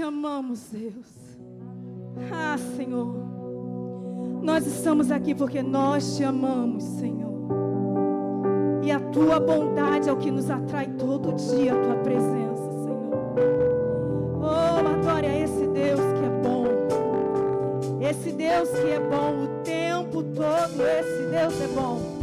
amamos, Deus. Ah, Senhor, nós estamos aqui porque nós te amamos, Senhor. E a tua bondade é o que nos atrai todo dia, a tua presença, Senhor. Oh, adore a esse Deus que é bom. Esse Deus que é bom o tempo todo, esse Deus é bom.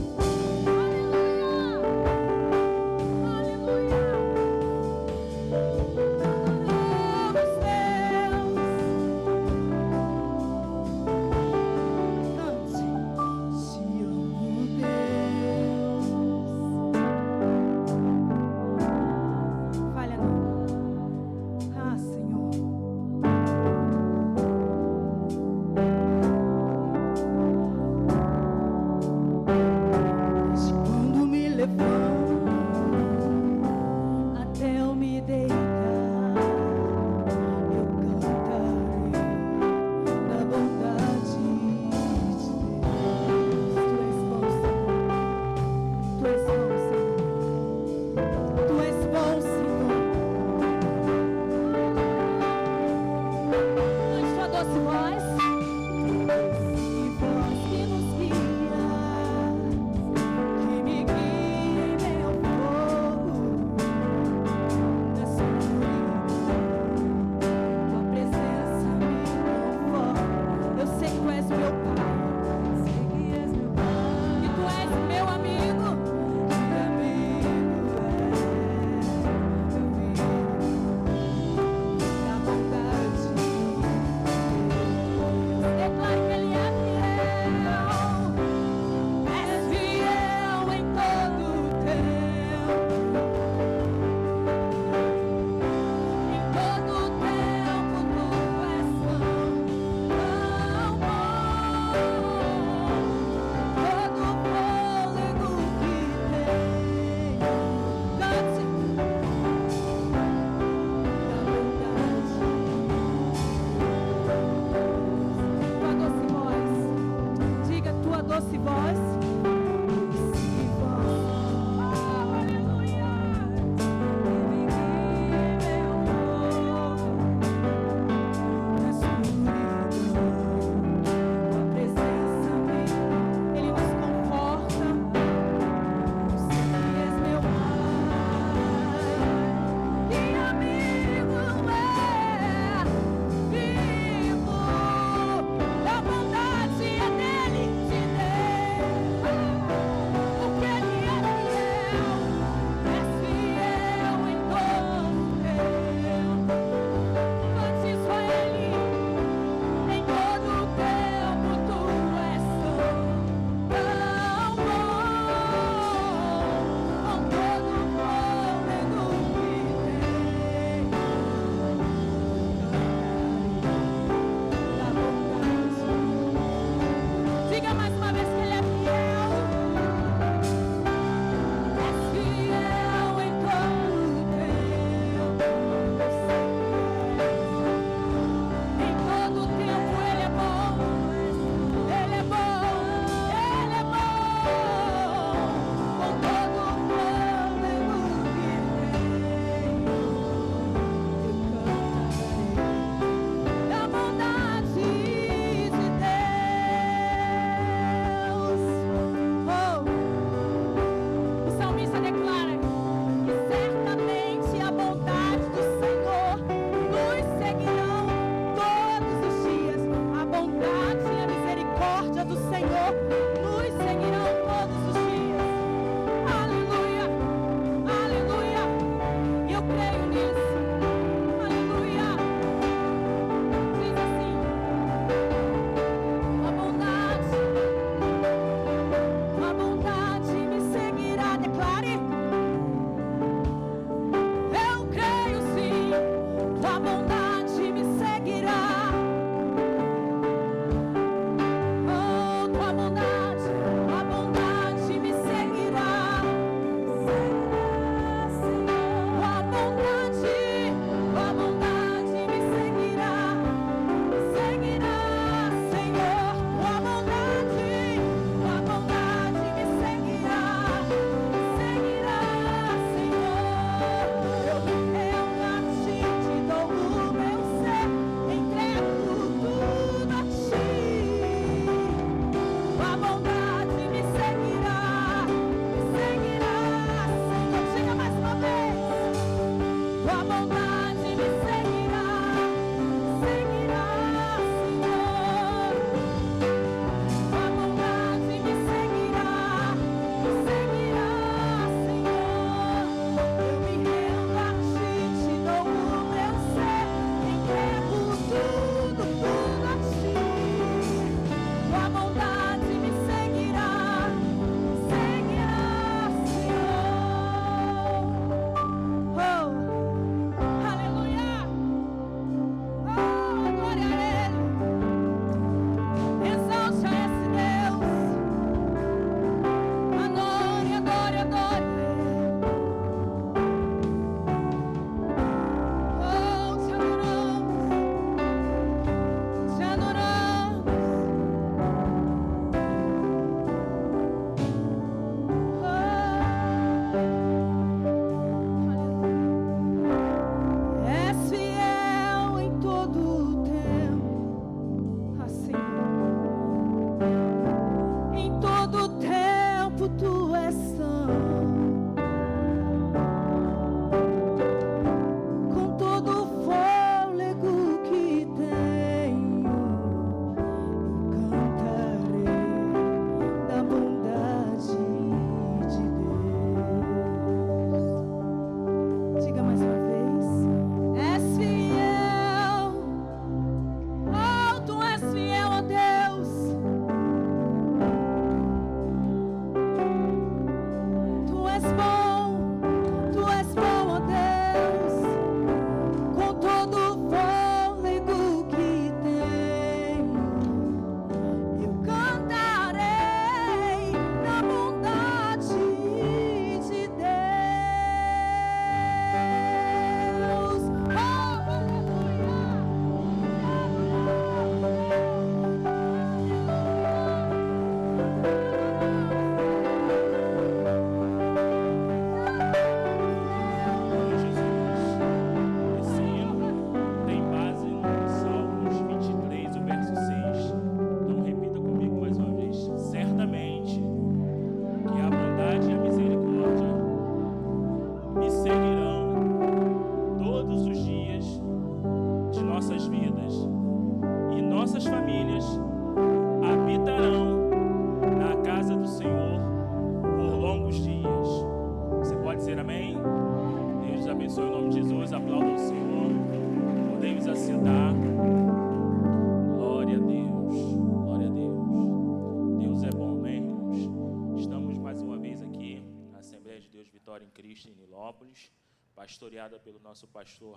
Florianópolis, pastoreada pelo nosso pastor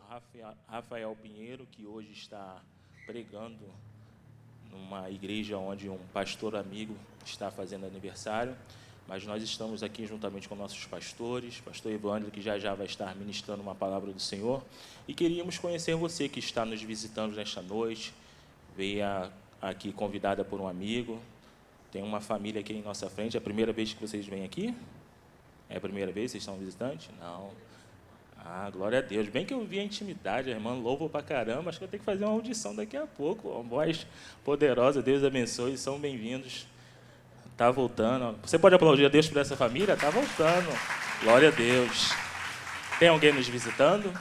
Rafael Pinheiro, que hoje está pregando numa igreja onde um pastor amigo está fazendo aniversário. Mas nós estamos aqui juntamente com nossos pastores, pastor Evandro, que já vai estar ministrando uma palavra do Senhor, e queríamos conhecer você que está nos visitando nesta noite, veio aqui convidada por um amigo, tem uma família aqui em nossa frente. É a primeira vez que vocês vêm aqui? É a primeira vez que vocês são visitantes? Não. Ah, glória a Deus. Bem que eu vi a intimidade, a irmã louva pra caramba. Acho que eu tenho que fazer uma audição daqui a pouco. Uma voz poderosa, Deus abençoe, são bem-vindos. Está voltando. Você pode aplaudir a Deus por essa família? Está voltando. Glória a Deus. Tem alguém nos visitando?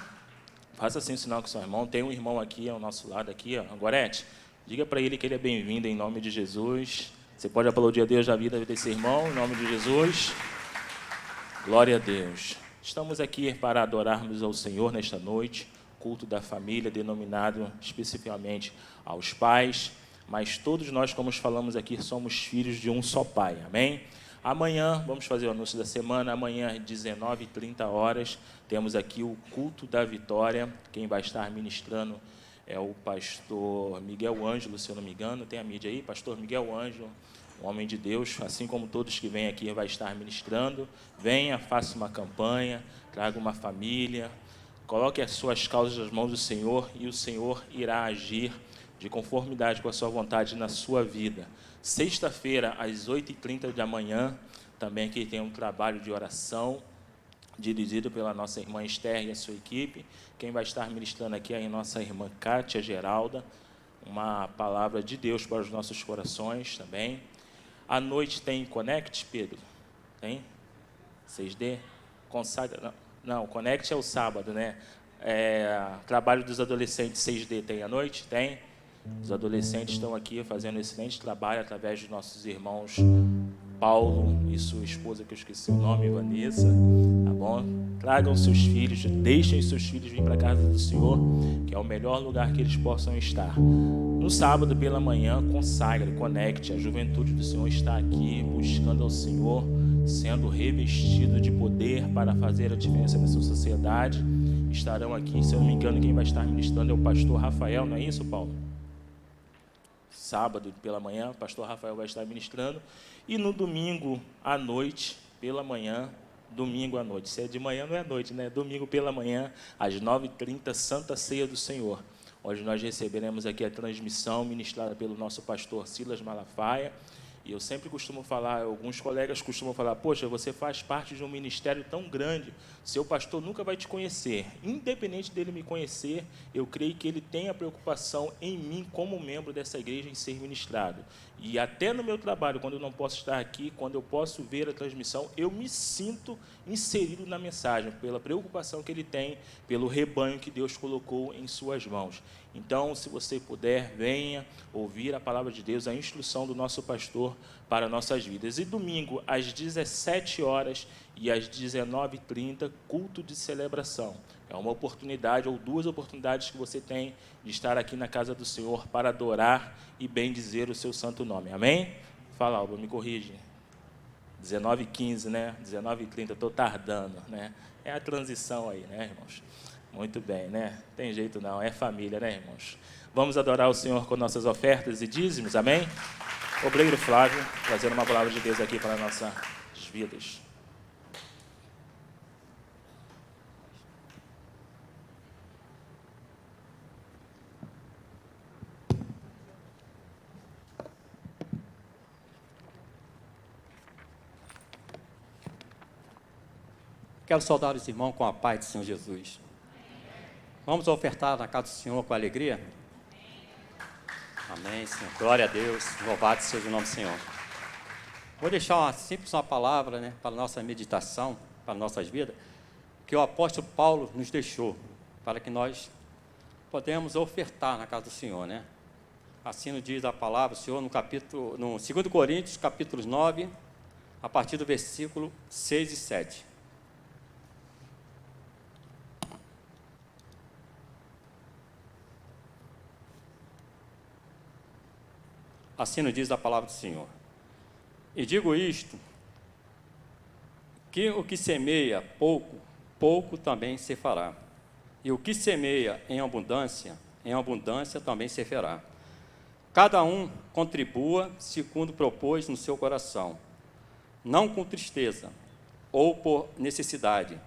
Faça assim o sinal com seu irmão. Tem um irmão aqui ao nosso lado, aqui, ó. Gorete, diga para ele que ele é bem-vindo em nome de Jesus. Você pode aplaudir a Deus da vida desse irmão, em nome de Jesus. Glória a Deus. Estamos aqui para adorarmos ao Senhor nesta noite, culto da família, denominado especificamente aos pais, mas todos nós, como falamos aqui, somos filhos de um só Pai, amém? Amanhã, vamos fazer o anúncio da semana, amanhã às 19h30, temos aqui o culto da vitória. Quem vai estar ministrando é o pastor Miguel Ângelo, se eu não me engano. Tem a mídia aí? Pastor Miguel Ângelo, um homem de Deus, assim como todos que vêm aqui vai estar ministrando. Venha, faça uma campanha, traga uma família, coloque as suas causas nas mãos do Senhor e o Senhor irá agir de conformidade com a sua vontade na sua vida. Sexta-feira, às 8h30 da manhã, também aqui tem um trabalho de oração, dirigido pela nossa irmã Esther e a sua equipe. Quem vai estar ministrando aqui é a nossa irmã Kátia Geralda, uma palavra de Deus para os nossos corações também. À noite tem Connect, Pedro? Tem? 6D? Consagra? Não, Connect é o sábado, né? Trabalho dos adolescentes 6D tem à noite? Tem? Os adolescentes estão aqui fazendo um excelente trabalho através dos nossos irmãos Paulo e sua esposa, que eu esqueci o nome, Vanessa, tá bom? Tragam seus filhos, deixem seus filhos vir para a casa do Senhor, que é o melhor lugar que eles possam estar. No sábado, pela manhã, consagre, conecte. A juventude do Senhor está aqui, buscando ao Senhor, sendo revestido de poder para fazer a diferença nessa sociedade. Estarão aqui, se eu não me engano, quem vai estar ministrando é o pastor Rafael, não é isso, Paulo? Sábado pela manhã, o pastor Rafael vai estar ministrando. E no domingo à noite, pela manhã, domingo à noite. Se é de manhã, não é à noite, né? Domingo pela manhã, às 9h30, Santa Ceia do Senhor. Hoje nós receberemos aqui a transmissão ministrada pelo nosso pastor Silas Malafaia. E eu sempre costumo falar, alguns colegas costumam falar, poxa, você faz parte de um ministério tão grande, seu pastor nunca vai te conhecer. Independente dele me conhecer, eu creio que ele tem a preocupação em mim, como membro dessa igreja, em ser ministrado. E até no meu trabalho, quando eu não posso estar aqui, quando eu posso ver a transmissão, eu me sinto inserido na mensagem, pela preocupação que ele tem, pelo rebanho que Deus colocou em suas mãos. Então, se você puder, venha ouvir a palavra de Deus, a instrução do nosso pastor para nossas vidas. E domingo, às 17h e às 19h30, culto de celebração. É uma oportunidade, ou duas oportunidades que você tem de estar aqui na casa do Senhor para adorar e bendizer o seu santo nome. Amém? Fala, Alba, me corrige. 19h15, né? 19h30, estou tardando, né? É a transição aí, né, irmãos? Muito bem, né? Tem jeito não, é família, né, irmãos? Vamos adorar o Senhor com nossas ofertas e dízimos, amém? Obreiro Flávio, trazendo uma palavra de Deus aqui para nossas vidas. Quero saudar os irmãos com a paz do Senhor Jesus. Vamos ofertar na casa do Senhor com alegria? Amém, Senhor. Glória a Deus. Louvado seja o nome do Senhor. Vou deixar uma palavra, né, para a nossa meditação, para nossas vidas, que o apóstolo Paulo nos deixou, para que nós podemos ofertar na casa do Senhor, né? Assim nos diz a palavra do Senhor no 2 Coríntios, capítulo 9, a partir do versículo 6 e 7. Assim nos diz a palavra do Senhor. E digo isto, que o que semeia pouco, pouco também se fará. E o que semeia em abundância também se fará. Cada um contribua segundo propôs no seu coração, não com tristeza ou por necessidade,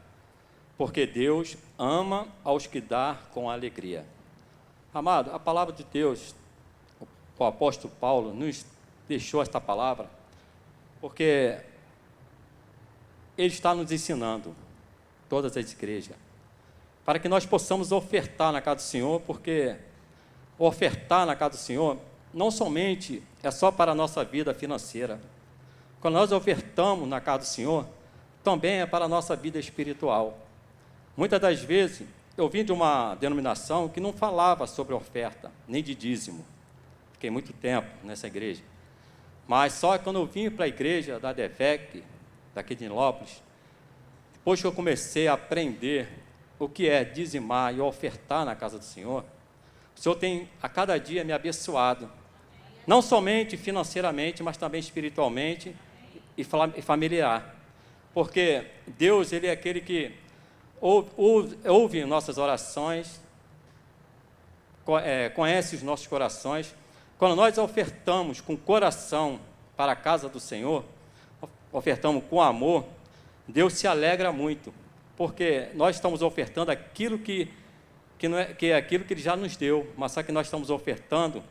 porque Deus ama aos que dá com alegria. Amado, a palavra de Deus, o apóstolo Paulo nos deixou esta palavra, porque ele está nos ensinando, todas as igrejas, para que nós possamos ofertar na casa do Senhor, porque ofertar na casa do Senhor não somente é só para a nossa vida financeira. Quando nós ofertamos na casa do Senhor, também é para a nossa vida espiritual. Muitas das vezes, eu vim de uma denominação que não falava sobre oferta, nem de dízimo. Fiquei muito tempo nessa igreja. Mas só quando eu vim para a igreja da DEVEC, daqui de Nilópolis, depois que eu comecei a aprender o que é dizimar e ofertar na casa do Senhor, o Senhor tem a cada dia me abençoado, não somente financeiramente, mas também espiritualmente e familiar, porque Deus, Ele é aquele que ouve nossas orações, conhece os nossos corações. Quando nós ofertamos com coração para a casa do Senhor, ofertamos com amor, Deus se alegra muito, porque nós estamos ofertando aquilo que é aquilo que Ele já nos deu, mas só que nós estamos ofertando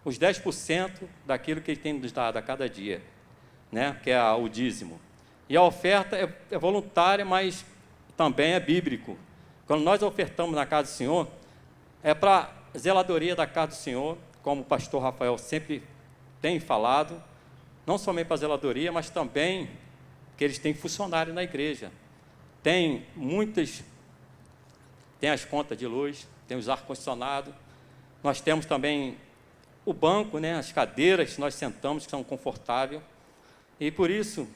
os 10% daquilo que Ele tem nos dado a cada dia, né? Que é o dízimo. E a oferta é voluntária, mas também é bíblico. Quando nós ofertamos na casa do Senhor, é para a zeladoria da casa do Senhor, como o pastor Rafael sempre tem falado, não somente para a zeladoria, mas também que eles têm funcionário na igreja. Tem as contas de luz, tem os ar-condicionado, nós temos também o banco, né, as cadeiras que nós sentamos, que são confortáveis, e por isso,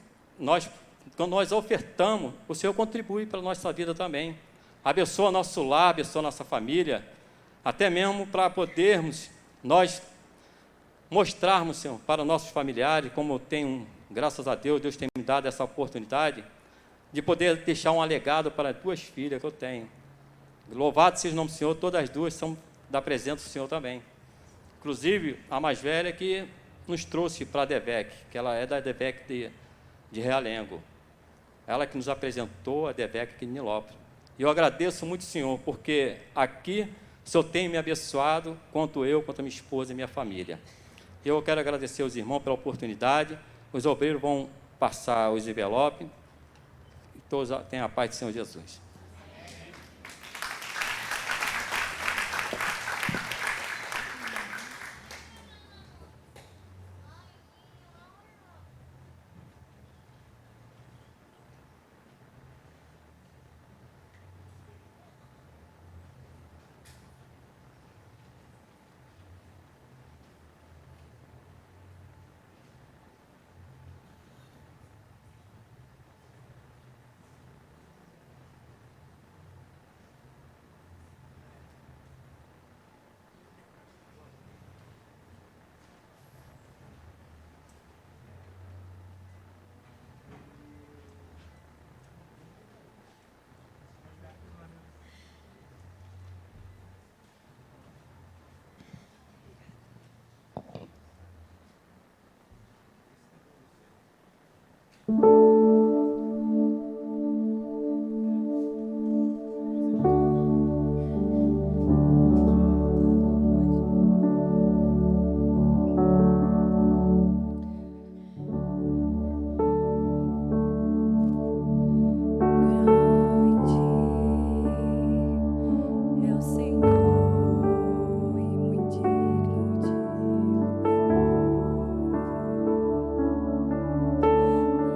quando nós ofertamos, o Senhor contribui para a nossa vida também, abençoa nosso lar, abençoa nossa família, até mesmo para podermos nós mostrarmos, Senhor, para nossos familiares, como eu tenho, graças a Deus, Deus tem me dado essa oportunidade, de poder deixar um legado para 2 filhas que eu tenho. Louvado seja o nome do Senhor, todas as 2 são da presença do Senhor também. Inclusive, a mais velha que nos trouxe para a DEVEC, que ela é da DEVEC de Realengo. Ela que nos apresentou a DEVEC aqui em Nilópolis. E eu agradeço muito, Senhor, porque aqui o Senhor tem me abençoado, quanto a minha esposa e minha família. Eu quero agradecer aos irmãos pela oportunidade. Os obreiros vão passar os envelopes. E todos tenham a paz do Senhor Jesus.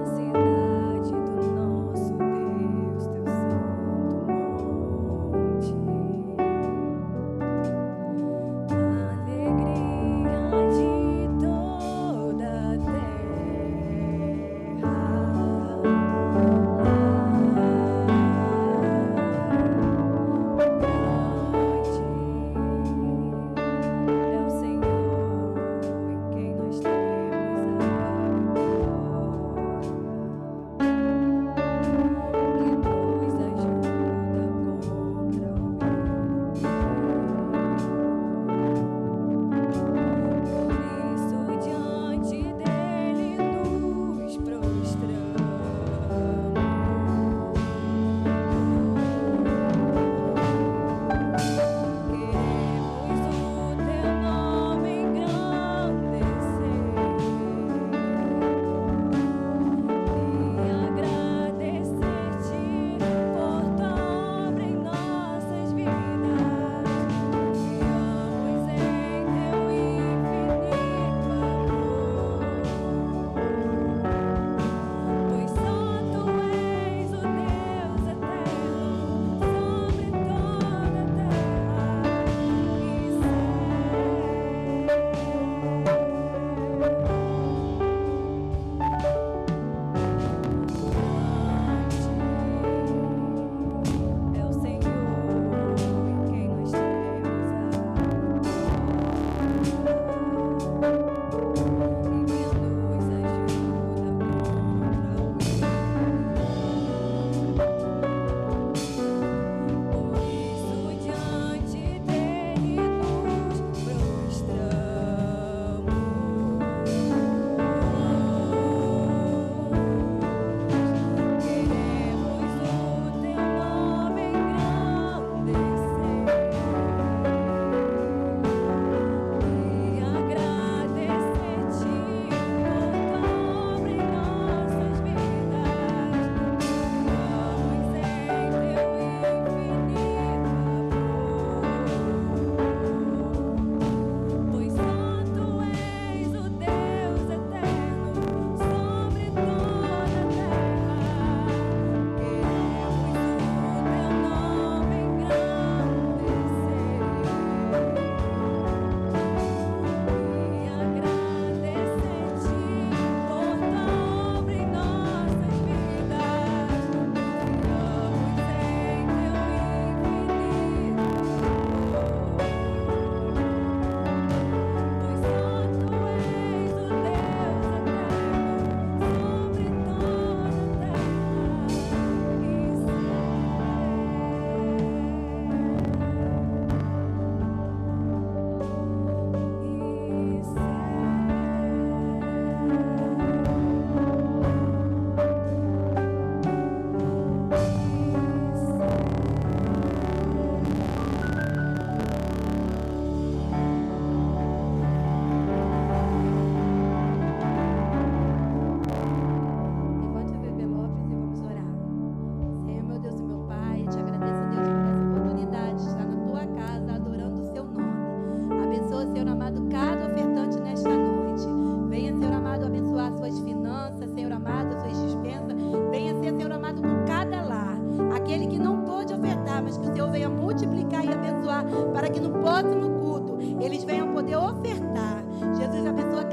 Nascido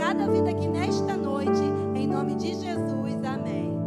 cada vida aqui nesta noite, em nome de Jesus, amém.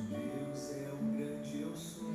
Deus é o grande eu sou.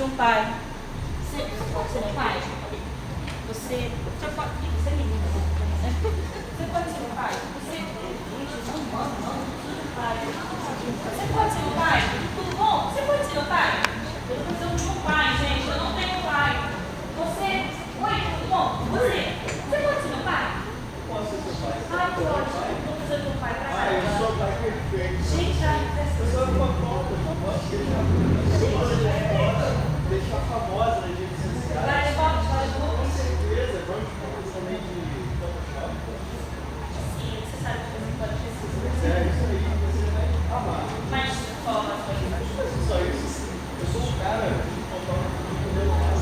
um pai. Você pode ser um pai? Você pode. Você é menina. Você pode ser um pai? Você pode ser um pai? Tudo bom? Você pode ser um pai? Eu estou precisando de um pai, gente. Eu não tenho pai. Você. Oi, tudo bom? Você pode ser meu pai? Posso ser seu pai? Ai, que ótimo. Eu estou precisando de um pai pra cá. Eu sou o pai perfeito. Gente, eu sou uma foto. Eu posso deixar famosa nas redes sociais. Vai, fotos, vai, Com certeza. Vamos também de Photoshop. sim, você sabe que você pode precisar. É isso aí. Você vai amar. Mas forma foi. Só isso. Eu sou um cara de fotógrafo do meu lado.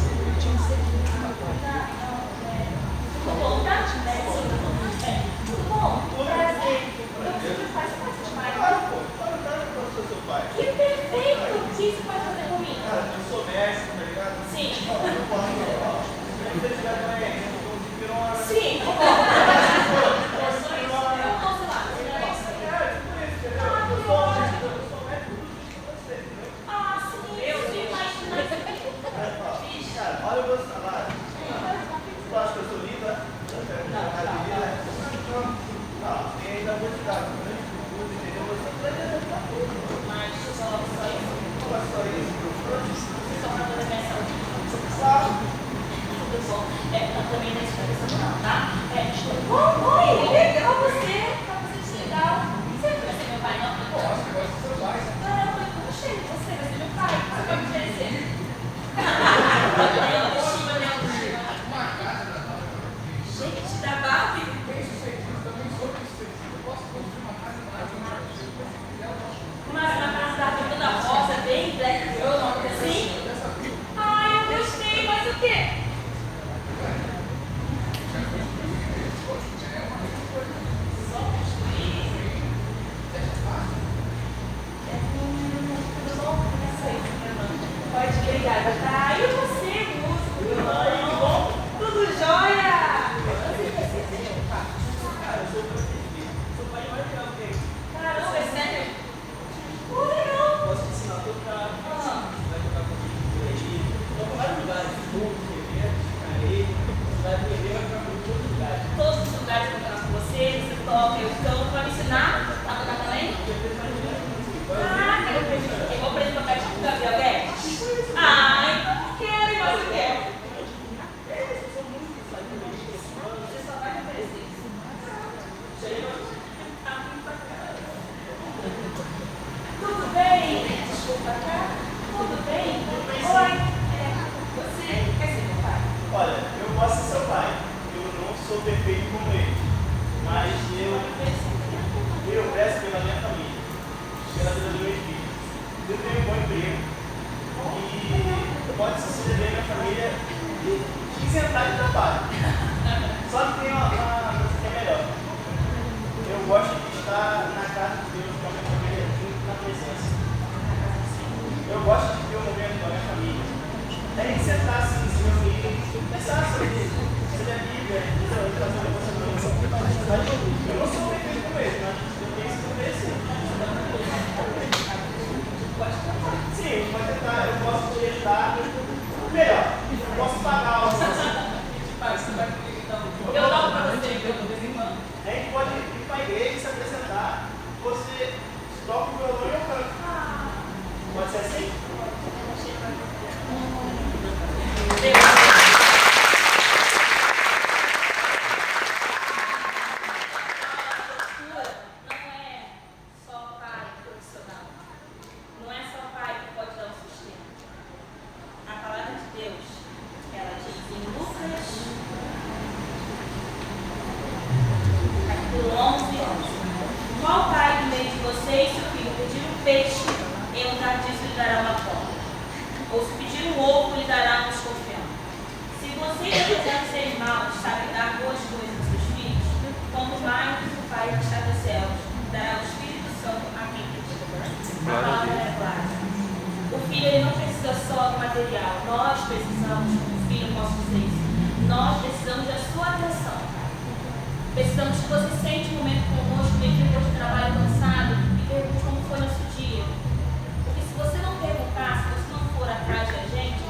Tudo bom, tá? Tudo bom? Prazer. Eu preciso de pai. Você pode ser pai? Claro, pô. Claro que eu posso ser seu pai. Que perfeito! O que você pode fazer comigo? Cara, eu sou mestre, tá ligado? Sim. Eu posso falar. Se você tiver doente, eu vou te virar uma... Sim, tá bom. Eu sou isso. Eu posso lá. Ah, sim. Meu Deus. Cara, olha o meu salário. Tu acha que eu sou linda? Não, tem ainda vou te dar. Entendeu? Mas só isso. Não é só isso. Só pra poder pensar. Claro. Tudo bom. Eu também não estou pensando não, tá? Oi, legal você. Tá você legal. Você não vai ser meu pai, não? Posso, eu gosto do seu pai. Não, eu gostei de você vai ser meu pai. Você vai me oferecer. Gente, da Barbie. Mas na casa da Barbie toda rosa, bem black girl, uma coisa assim. Ai, eu gostei, mas o quê? Só construir. Tudo bom? Começa aí, minha mãe. Pode, obrigada, tá? E você, músico, violão? Tudo bom? Tudo jóia? Caramba, é sério? Pô, legal. Posso te ensinar a tocar. Vai tocar comigo. Toca vários lugares. Você vai aprender, vai tocar em todos os lugares. Todos os lugares que eu tocar com você toca, eu canto, vai me ensinar a tocar também? Ah, eu vou aprender a tocar tipo o Gabriel Guedes? Ah, então não quero, mas eu quero. Você só vai me oferecer. Tudo bem? Desculpa, tá? Tudo bem? Oi, você quer ser meu pai? Olha, eu posso ser seu pai. Eu não sou perfeito como ele. Mas eu prezo pela minha família. Pela vida dos meus filhos. Eu tenho um bom emprego. E pode suceder bem minha família e sentar de trabalho. Só que tem uma coisa que é melhor. Eu gosto de estar na casa de Deus com a minha família junto na presença. Eu gosto de ter um momento com a minha família. A gente sentar assim, se reunir, pensar sobre a Bíblia, eu não sou perfeito com ele, mas eu tenho que se convencer. Sim, pode tentar, eu posso te ajudar. Melhor, eu posso pagar algo. Eu dou pra você, de vez em quando. A gente pode ir para a igreja, se apresentar, você toca o violão e eu canto. Pode ser assim? Precisamos que você sente um momento conosco, mesmo depois do trabalho cansado, e pergunte como foi nosso dia. Porque se você não perguntar, se você não for atrás da gente,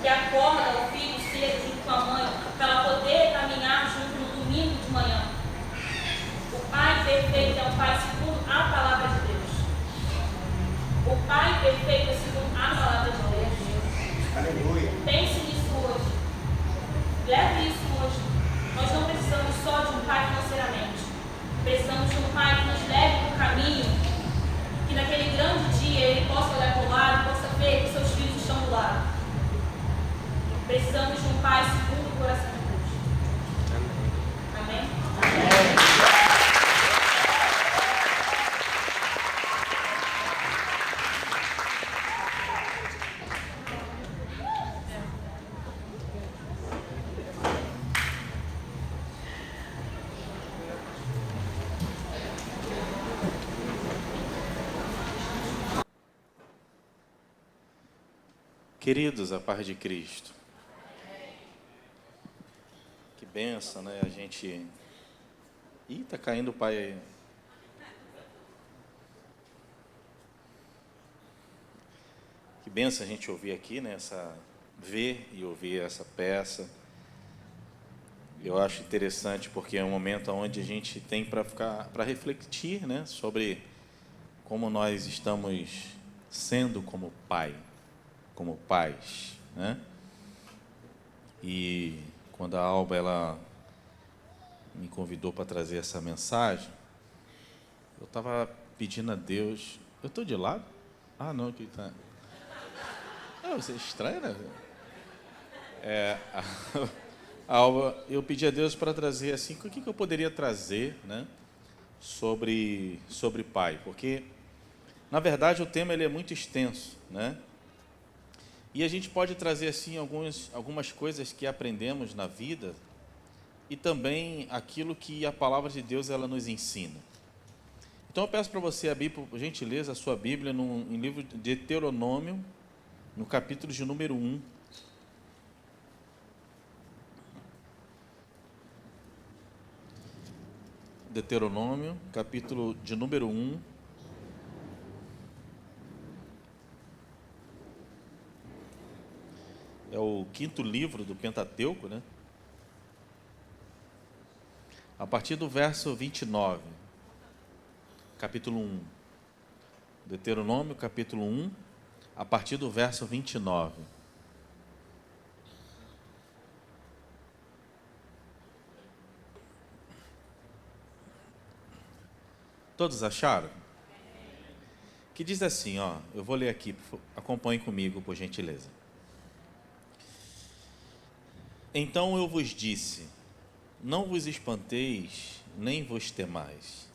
acorda o filho cedo junto com a mãe, para ela poder caminhar junto no domingo de manhã. O Pai perfeito é um Pai segundo a palavra de Deus. O Pai perfeito é segundo a palavra de Deus. Aleluia. Pense nisso hoje. Leve isso hoje. Nós não precisamos só de um Pai financeiramente. Precisamos de um Pai que nos leve para o caminho, que naquele grande dia ele possa olhar para o lado e possa ver que seus filhos estão do lado. Precisamos de um Pai segundo o coração de Deus. Amém? Amém. Queridos, a paz de Cristo. Que benção, né? A gente... Ih, tá caindo o pai aí. Que benção a gente ouvir aqui, né? Ver e ouvir essa peça. Eu acho interessante porque é um momento onde a gente tem para refletir, né? Sobre como nós estamos sendo como pai. Como pais, né? E quando a Alba ela me convidou para trazer essa mensagem, eu estava pedindo a Deus. Eu estou de lado? Ah, não, que tá. Você é estranho, né? A Alba, eu pedi a Deus para trazer assim, o que eu poderia trazer, né? Sobre pai, porque na verdade o tema ele é muito extenso, né? E a gente pode trazer assim algumas coisas que aprendemos na vida e também aquilo que a palavra de Deus ela nos ensina. Então eu peço para você abrir, por gentileza, a sua Bíblia em livro de Deuteronômio, no capítulo de número 1. Deuteronômio, capítulo de número 1. É o 5º livro do Pentateuco, né? A partir do verso 29, capítulo 1. Deuteronômio, capítulo 1, a partir do verso 29. Todos acharam? Que diz assim, ó, eu vou ler aqui, acompanhe comigo, por gentileza. Então eu vos disse, não vos espanteis, nem vos temais.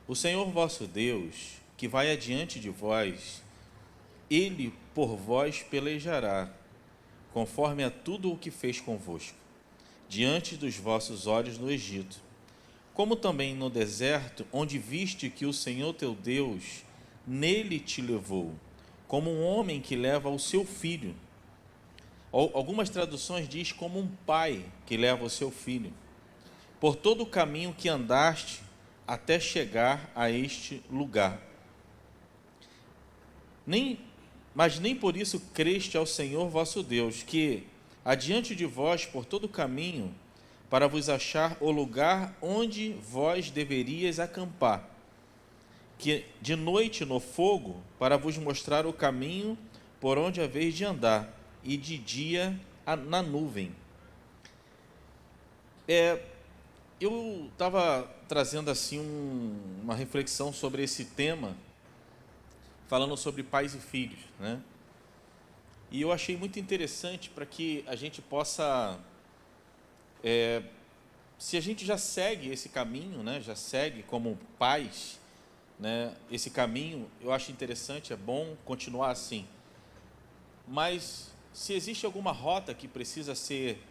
O Senhor vosso Deus, que vai adiante de vós, Ele por vós pelejará, conforme a tudo o que fez convosco, diante dos vossos olhos no Egito, como também no deserto, onde viste que o Senhor teu Deus nele te levou, como um homem que leva o seu filho. Algumas traduções diz como um pai que leva o seu filho, por todo o caminho que andaste até chegar a este lugar. Mas nem por isso creste ao Senhor vosso Deus, que adiante de vós por todo o caminho, para vos achar o lugar onde vós deveríeis acampar, que de noite no fogo, para vos mostrar o caminho por onde haveis de andar, e de dia na nuvem. Eu estava trazendo assim uma reflexão sobre esse tema, falando sobre pais e filhos, né? E eu achei muito interessante para que a gente possa, se a gente já segue esse caminho, né? Já segue como pais, né? Esse caminho, eu acho interessante, é bom continuar assim. Mas se existe alguma rota que precisa ser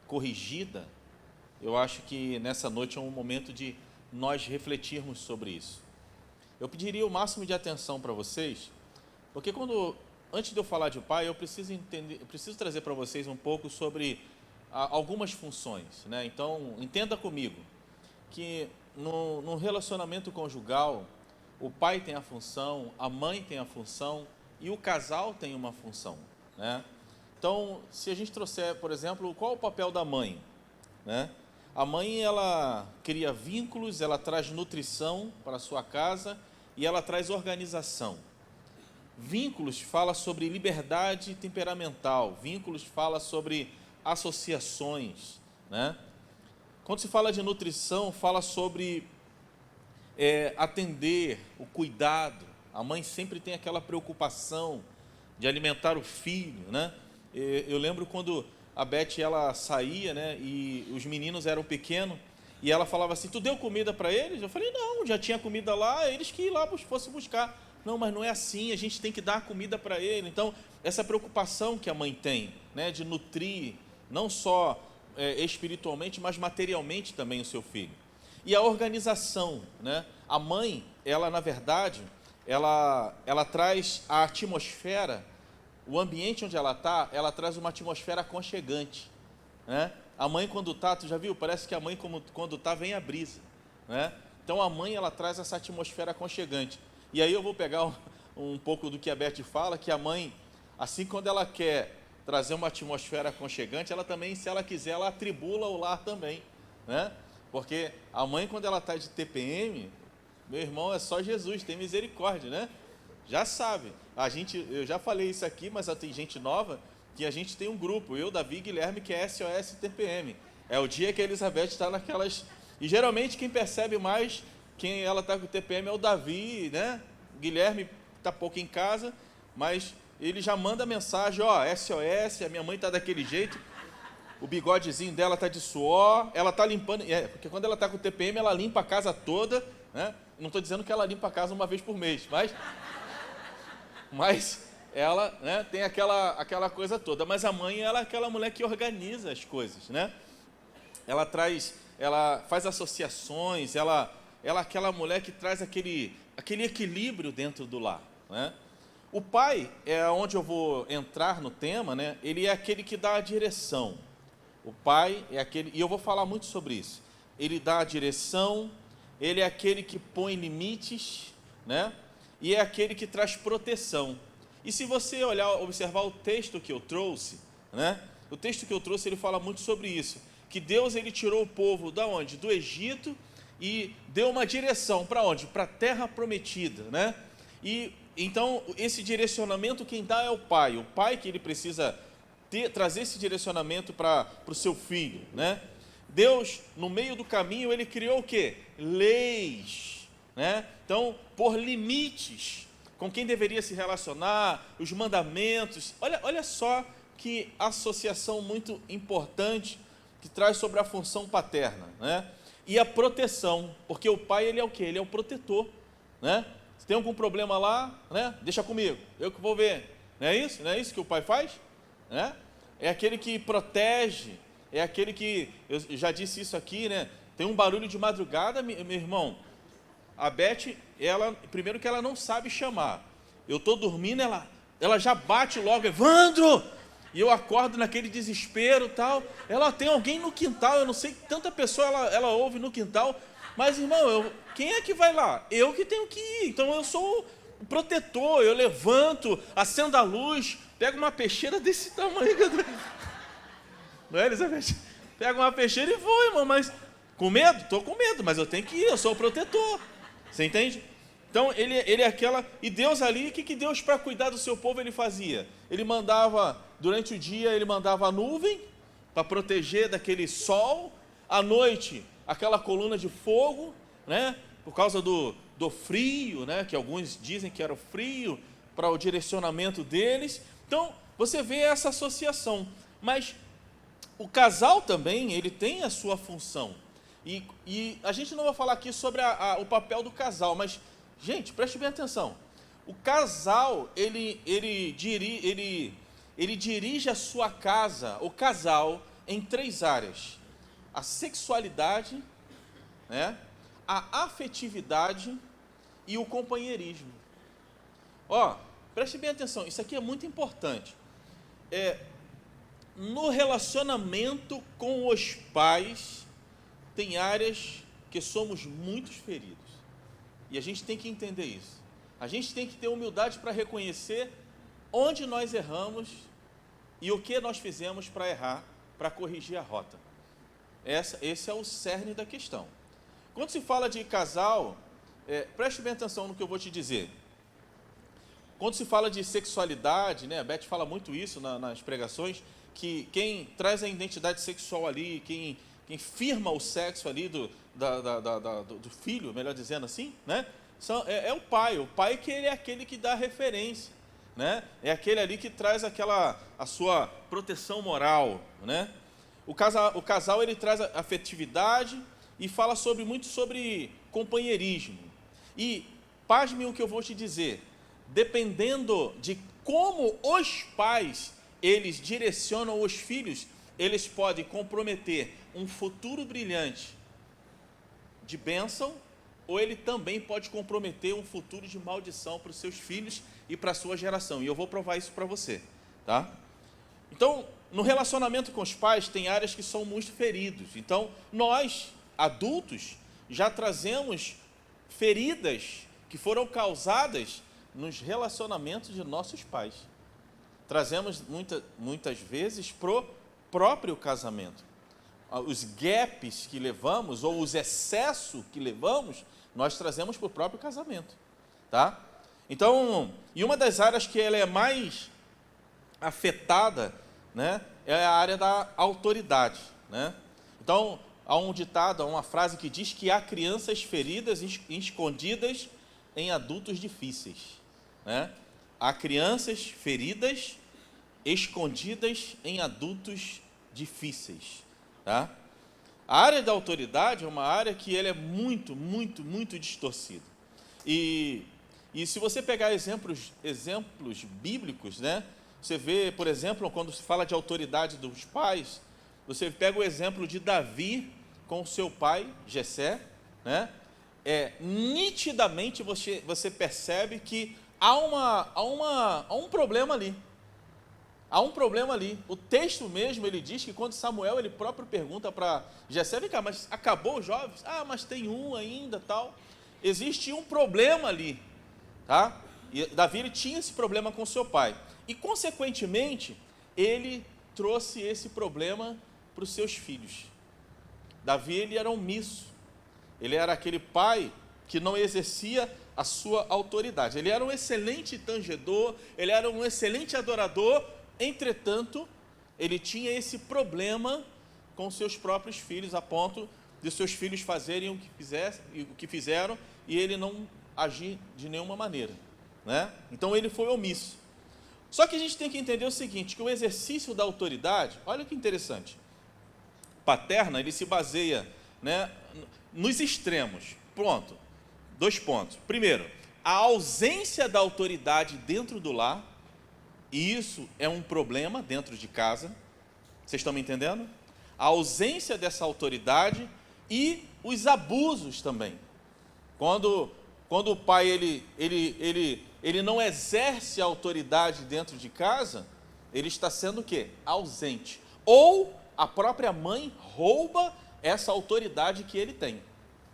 corrigida, eu acho que nessa noite é um momento de nós refletirmos sobre isso. Eu pediria o máximo de atenção para vocês, porque antes de eu falar de pai, eu preciso trazer para vocês um pouco sobre algumas funções, né? Então, entenda comigo que no relacionamento conjugal, o pai tem a função, a mãe tem a função e o casal tem uma função, né? Então, se a gente trouxer, por exemplo, qual é o papel da mãe, né? A mãe, ela cria vínculos, ela traz nutrição para a sua casa e ela traz organização. Vínculos fala sobre liberdade temperamental, vínculos fala sobre associações, né? Quando se fala de nutrição, fala sobre atender, o cuidado. A mãe sempre tem aquela preocupação de alimentar o filho, né? Eu lembro quando a Beth, ela saía, né, e os meninos eram pequenos, e ela falava assim, tu deu comida para eles? Eu falei, não, já tinha comida lá, eles que ir lá fossem buscar. Não, mas não é assim, a gente tem que dar comida para ele. Então, essa preocupação que a mãe tem, né, de nutrir, não só espiritualmente, mas materialmente também o seu filho. E a organização, né? A mãe, ela, na verdade, ela traz a atmosfera, o ambiente onde ela está, ela traz uma atmosfera aconchegante, né? A mãe, quando está, tu já viu? Parece que a mãe, quando está, vem a brisa, né? Então, a mãe, ela traz essa atmosfera aconchegante. E aí eu vou pegar um pouco do que a Beth fala, que a mãe, assim, quando ela quer trazer uma atmosfera aconchegante, ela também, se ela quiser, ela atribula o lar também, né? Porque a mãe, quando ela está de TPM, meu irmão, é só Jesus, tem misericórdia, né? Já sabe. Eu já falei isso aqui, mas tem gente nova, que a gente tem um grupo, eu, Davi e Guilherme, que é SOS TPM. É o dia que a Elizabeth está naquelas... E geralmente quem percebe mais, quem ela está com TPM é o Davi, né? Guilherme está pouco em casa, mas ele já manda mensagem, ó, SOS, a minha mãe está daquele jeito, o bigodezinho dela está de suor, ela está limpando, porque quando ela está com TPM, ela limpa a casa toda, né? Não estou dizendo que ela limpa a casa uma vez por mês, mas ela, né, tem aquela coisa toda. Mas a mãe, ela é aquela mulher que organiza as coisas, né? Ela faz associações, ela é aquela mulher que traz aquele equilíbrio dentro do lar, né? O pai é onde eu vou entrar no tema, né? Ele é aquele que dá a direção. O pai é aquele, e eu vou falar muito sobre isso. Ele dá a direção, ele é aquele que põe limites, né? E é aquele que traz proteção. E se você observar o texto que eu trouxe, né? O texto que eu trouxe, ele fala muito sobre isso. Que Deus, ele tirou o povo da onde? Do Egito, e deu uma direção para onde? Para a terra prometida, né? E então esse direcionamento quem dá é o pai que ele precisa trazer esse direcionamento para o seu filho, né? Deus, no meio do caminho, ele criou o quê? Leis, né? Então, por limites, com quem deveria se relacionar, os mandamentos. Olha só que associação muito importante que traz sobre a função paterna, né? E a proteção, porque o pai, ele é o quê? Ele é o protetor, né? Se tem algum problema lá, né? Deixa comigo, eu que vou ver. Não é isso? Não é isso que o pai faz? Né? É aquele que protege, é aquele que, eu já disse isso aqui, né? Tem um barulho de madrugada, meu irmão. A Beth, primeiro que ela não sabe chamar. Eu estou dormindo, ela já bate logo, Evandro! E eu acordo naquele desespero e tal. Ela tem alguém no quintal, eu não sei, tanta pessoa ela ouve no quintal. Mas, irmão, quem é que vai lá? Eu que tenho que ir. Então, eu sou o protetor, eu levanto, acendo a luz, pego uma peixeira desse tamanho. Não é, Elizabeth? Pego uma peixeira e vou, irmão, mas com medo? Estou com medo, mas eu tenho que ir, eu sou o protetor. Você entende? Então, ele é aquela... E Deus ali, o que Deus, para cuidar do seu povo, ele fazia? Ele mandava, durante o dia, ele mandava a nuvem, para proteger daquele sol. À noite, aquela coluna de fogo, né? Por causa do frio, né? Que alguns dizem que era o frio, para o direcionamento deles. Então, você vê essa associação. Mas o casal também, ele tem a sua função. E a gente não vai falar aqui sobre o papel do casal, mas, gente, preste bem atenção. O casal, ele dirige a sua casa, o casal, em 3 áreas. A sexualidade, né? A afetividade e o companheirismo. Preste bem atenção, isso aqui é muito importante. No relacionamento com os pais, tem áreas que somos muito feridos. E a gente tem que entender isso. A gente tem que ter humildade para reconhecer onde nós erramos e o que nós fizemos para errar, para corrigir a rota. Esse é o cerne da questão. Quando se fala de casal, preste bem atenção no que eu vou te dizer. Quando se fala de sexualidade, né, a Beth fala muito isso nas pregações, que quem traz a identidade sexual ali, quem firma o sexo ali do filho, melhor dizendo assim, né, é o pai. O pai que ele é aquele que dá referência, né, é aquele ali que traz a sua proteção moral, né. O casal ele traz a afetividade e fala muito sobre companheirismo. E pasme o que eu vou te dizer, dependendo de como os pais eles direcionam os filhos, eles podem comprometer um futuro brilhante de bênção, ou ele também pode comprometer um futuro de maldição para os seus filhos e para a sua geração. E eu vou provar isso para você, tá? Então, no relacionamento com os pais, tem áreas que são muito feridos. Então, nós, adultos, já trazemos feridas que foram causadas nos relacionamentos de nossos pais. Trazemos muitas vezes para o próprio casamento. Os gaps que levamos, ou os excessos que levamos, nós trazemos para o próprio casamento, tá? Então, e uma das áreas que ela é mais afetada, né, é a área da autoridade, né? Então, há um ditado, há uma frase que diz que há crianças feridas escondidas em adultos difíceis, né? Há crianças feridas escondidas em adultos difíceis, tá? A área da autoridade é uma área que ela é muito, muito, muito distorcida. E se você pegar exemplos bíblicos, né? Você vê, por exemplo, quando se fala de autoridade dos pais, você pega o exemplo de Davi com o seu pai, Jessé, né? Nitidamente você percebe que há um problema ali. Há um problema ali. O texto mesmo, ele diz que quando Samuel, ele próprio pergunta para Jessé, vem cá, mas acabou os jovens? Ah, mas tem um ainda, tal. Existe um problema ali, tá? E Davi, ele tinha esse problema com seu pai. E, consequentemente, ele trouxe esse problema para os seus filhos. Davi, ele era omisso. Ele era aquele pai que não exercia a sua autoridade. Ele era um excelente tangedor, ele era um excelente adorador, entretanto, ele tinha esse problema com seus próprios filhos, a ponto de seus filhos fazerem o que fizeram e ele não agir de nenhuma maneira, né? Então, ele foi omisso. Só que a gente tem que entender o seguinte, que o exercício da autoridade, olha que interessante, paterna, ele se baseia, né, nos extremos. Pronto, 2 pontos. Primeiro, a ausência da autoridade dentro do lar, e isso é um problema dentro de casa. Vocês estão me entendendo? A ausência dessa autoridade e os abusos também. Quando o pai ele não exerce a autoridade dentro de casa, ele está sendo o quê? Ausente. Ou a própria mãe rouba essa autoridade que ele tem.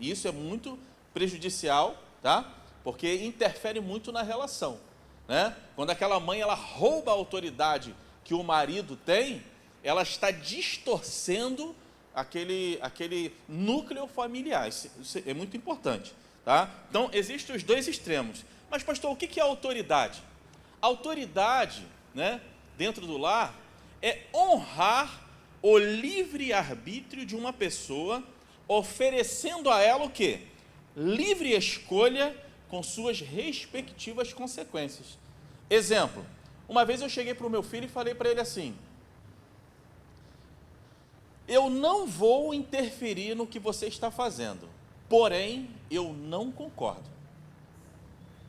E isso é muito prejudicial, tá? Porque interfere muito na relação, né? Quando aquela mãe ela rouba a autoridade que o marido tem, ela está distorcendo aquele núcleo familiar. Isso é muito importante, tá? Então, existem os 2 extremos. Mas, pastor, o que é autoridade? Autoridade, né, dentro do lar, é honrar o livre-arbítrio de uma pessoa, oferecendo a ela o quê? Livre escolha com suas respectivas consequências. Exemplo, uma vez eu cheguei para o meu filho e falei para ele assim: eu não vou interferir no que você está fazendo, porém, eu não concordo.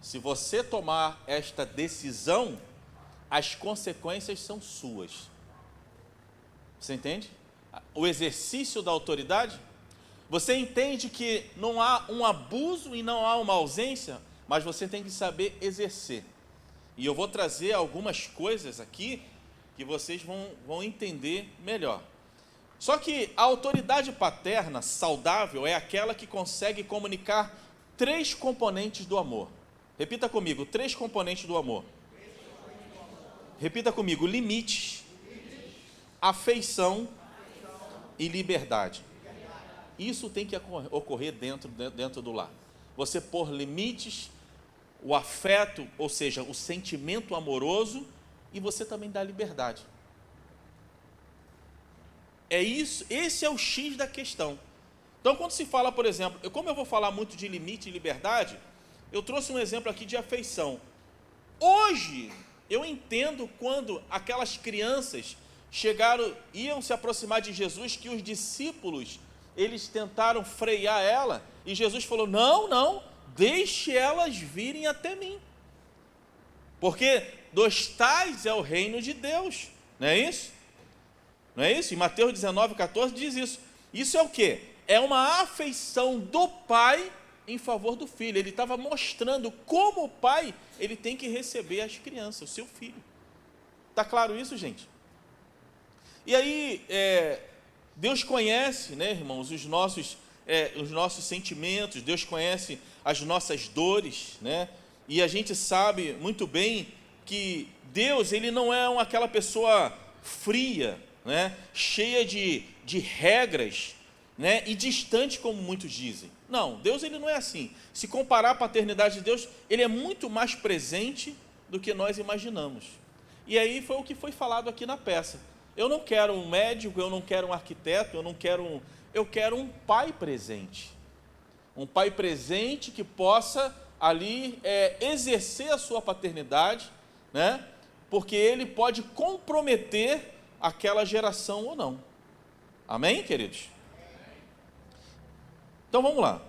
Se você tomar esta decisão, as consequências são suas. Você entende? O exercício da autoridade. Você entende que não há um abuso e não há uma ausência, mas você tem que saber exercer. E eu vou trazer algumas coisas aqui que vocês vão entender melhor. Só que a autoridade paterna saudável é aquela que consegue comunicar 3 componentes do amor. Repita comigo, 3 componentes do amor. Repita comigo, limites, afeição e liberdade. Isso tem que ocorrer dentro do lar. Você pôr limites, o afeto, ou seja, o sentimento amoroso, e você também dá liberdade. É isso, esse é o X da questão. Então, quando se fala, por exemplo, como eu vou falar muito de limite e liberdade, eu trouxe um exemplo aqui de afeição. Hoje, eu entendo quando aquelas crianças iam se aproximar de Jesus, que os discípulos, eles tentaram frear ela, e Jesus falou, não, deixe elas virem até mim. Porque dos tais é o reino de Deus, não é isso? Não é isso? Em Mateus 19,14 diz isso. Isso é o quê? É uma afeição do pai em favor do filho. Ele estava mostrando como o pai, ele tem que receber as crianças, o seu filho. Está claro isso, gente? E aí, Deus conhece, né, irmãos, os nossos sentimentos, Deus conhece as nossas dores, né? E a gente sabe muito bem que Deus, ele não é aquela pessoa fria, né, cheia de regras, né, e distante, como muitos dizem. Não, Deus, ele não é assim. Se comparar a paternidade de Deus, ele é muito mais presente do que nós imaginamos. E aí foi o que foi falado aqui na peça. Eu não quero um médico, eu não quero um arquiteto, eu quero um pai presente. Um pai presente que possa ali exercer a sua paternidade, né, porque ele pode comprometer aquela geração ou não. Amém, queridos? Então vamos lá.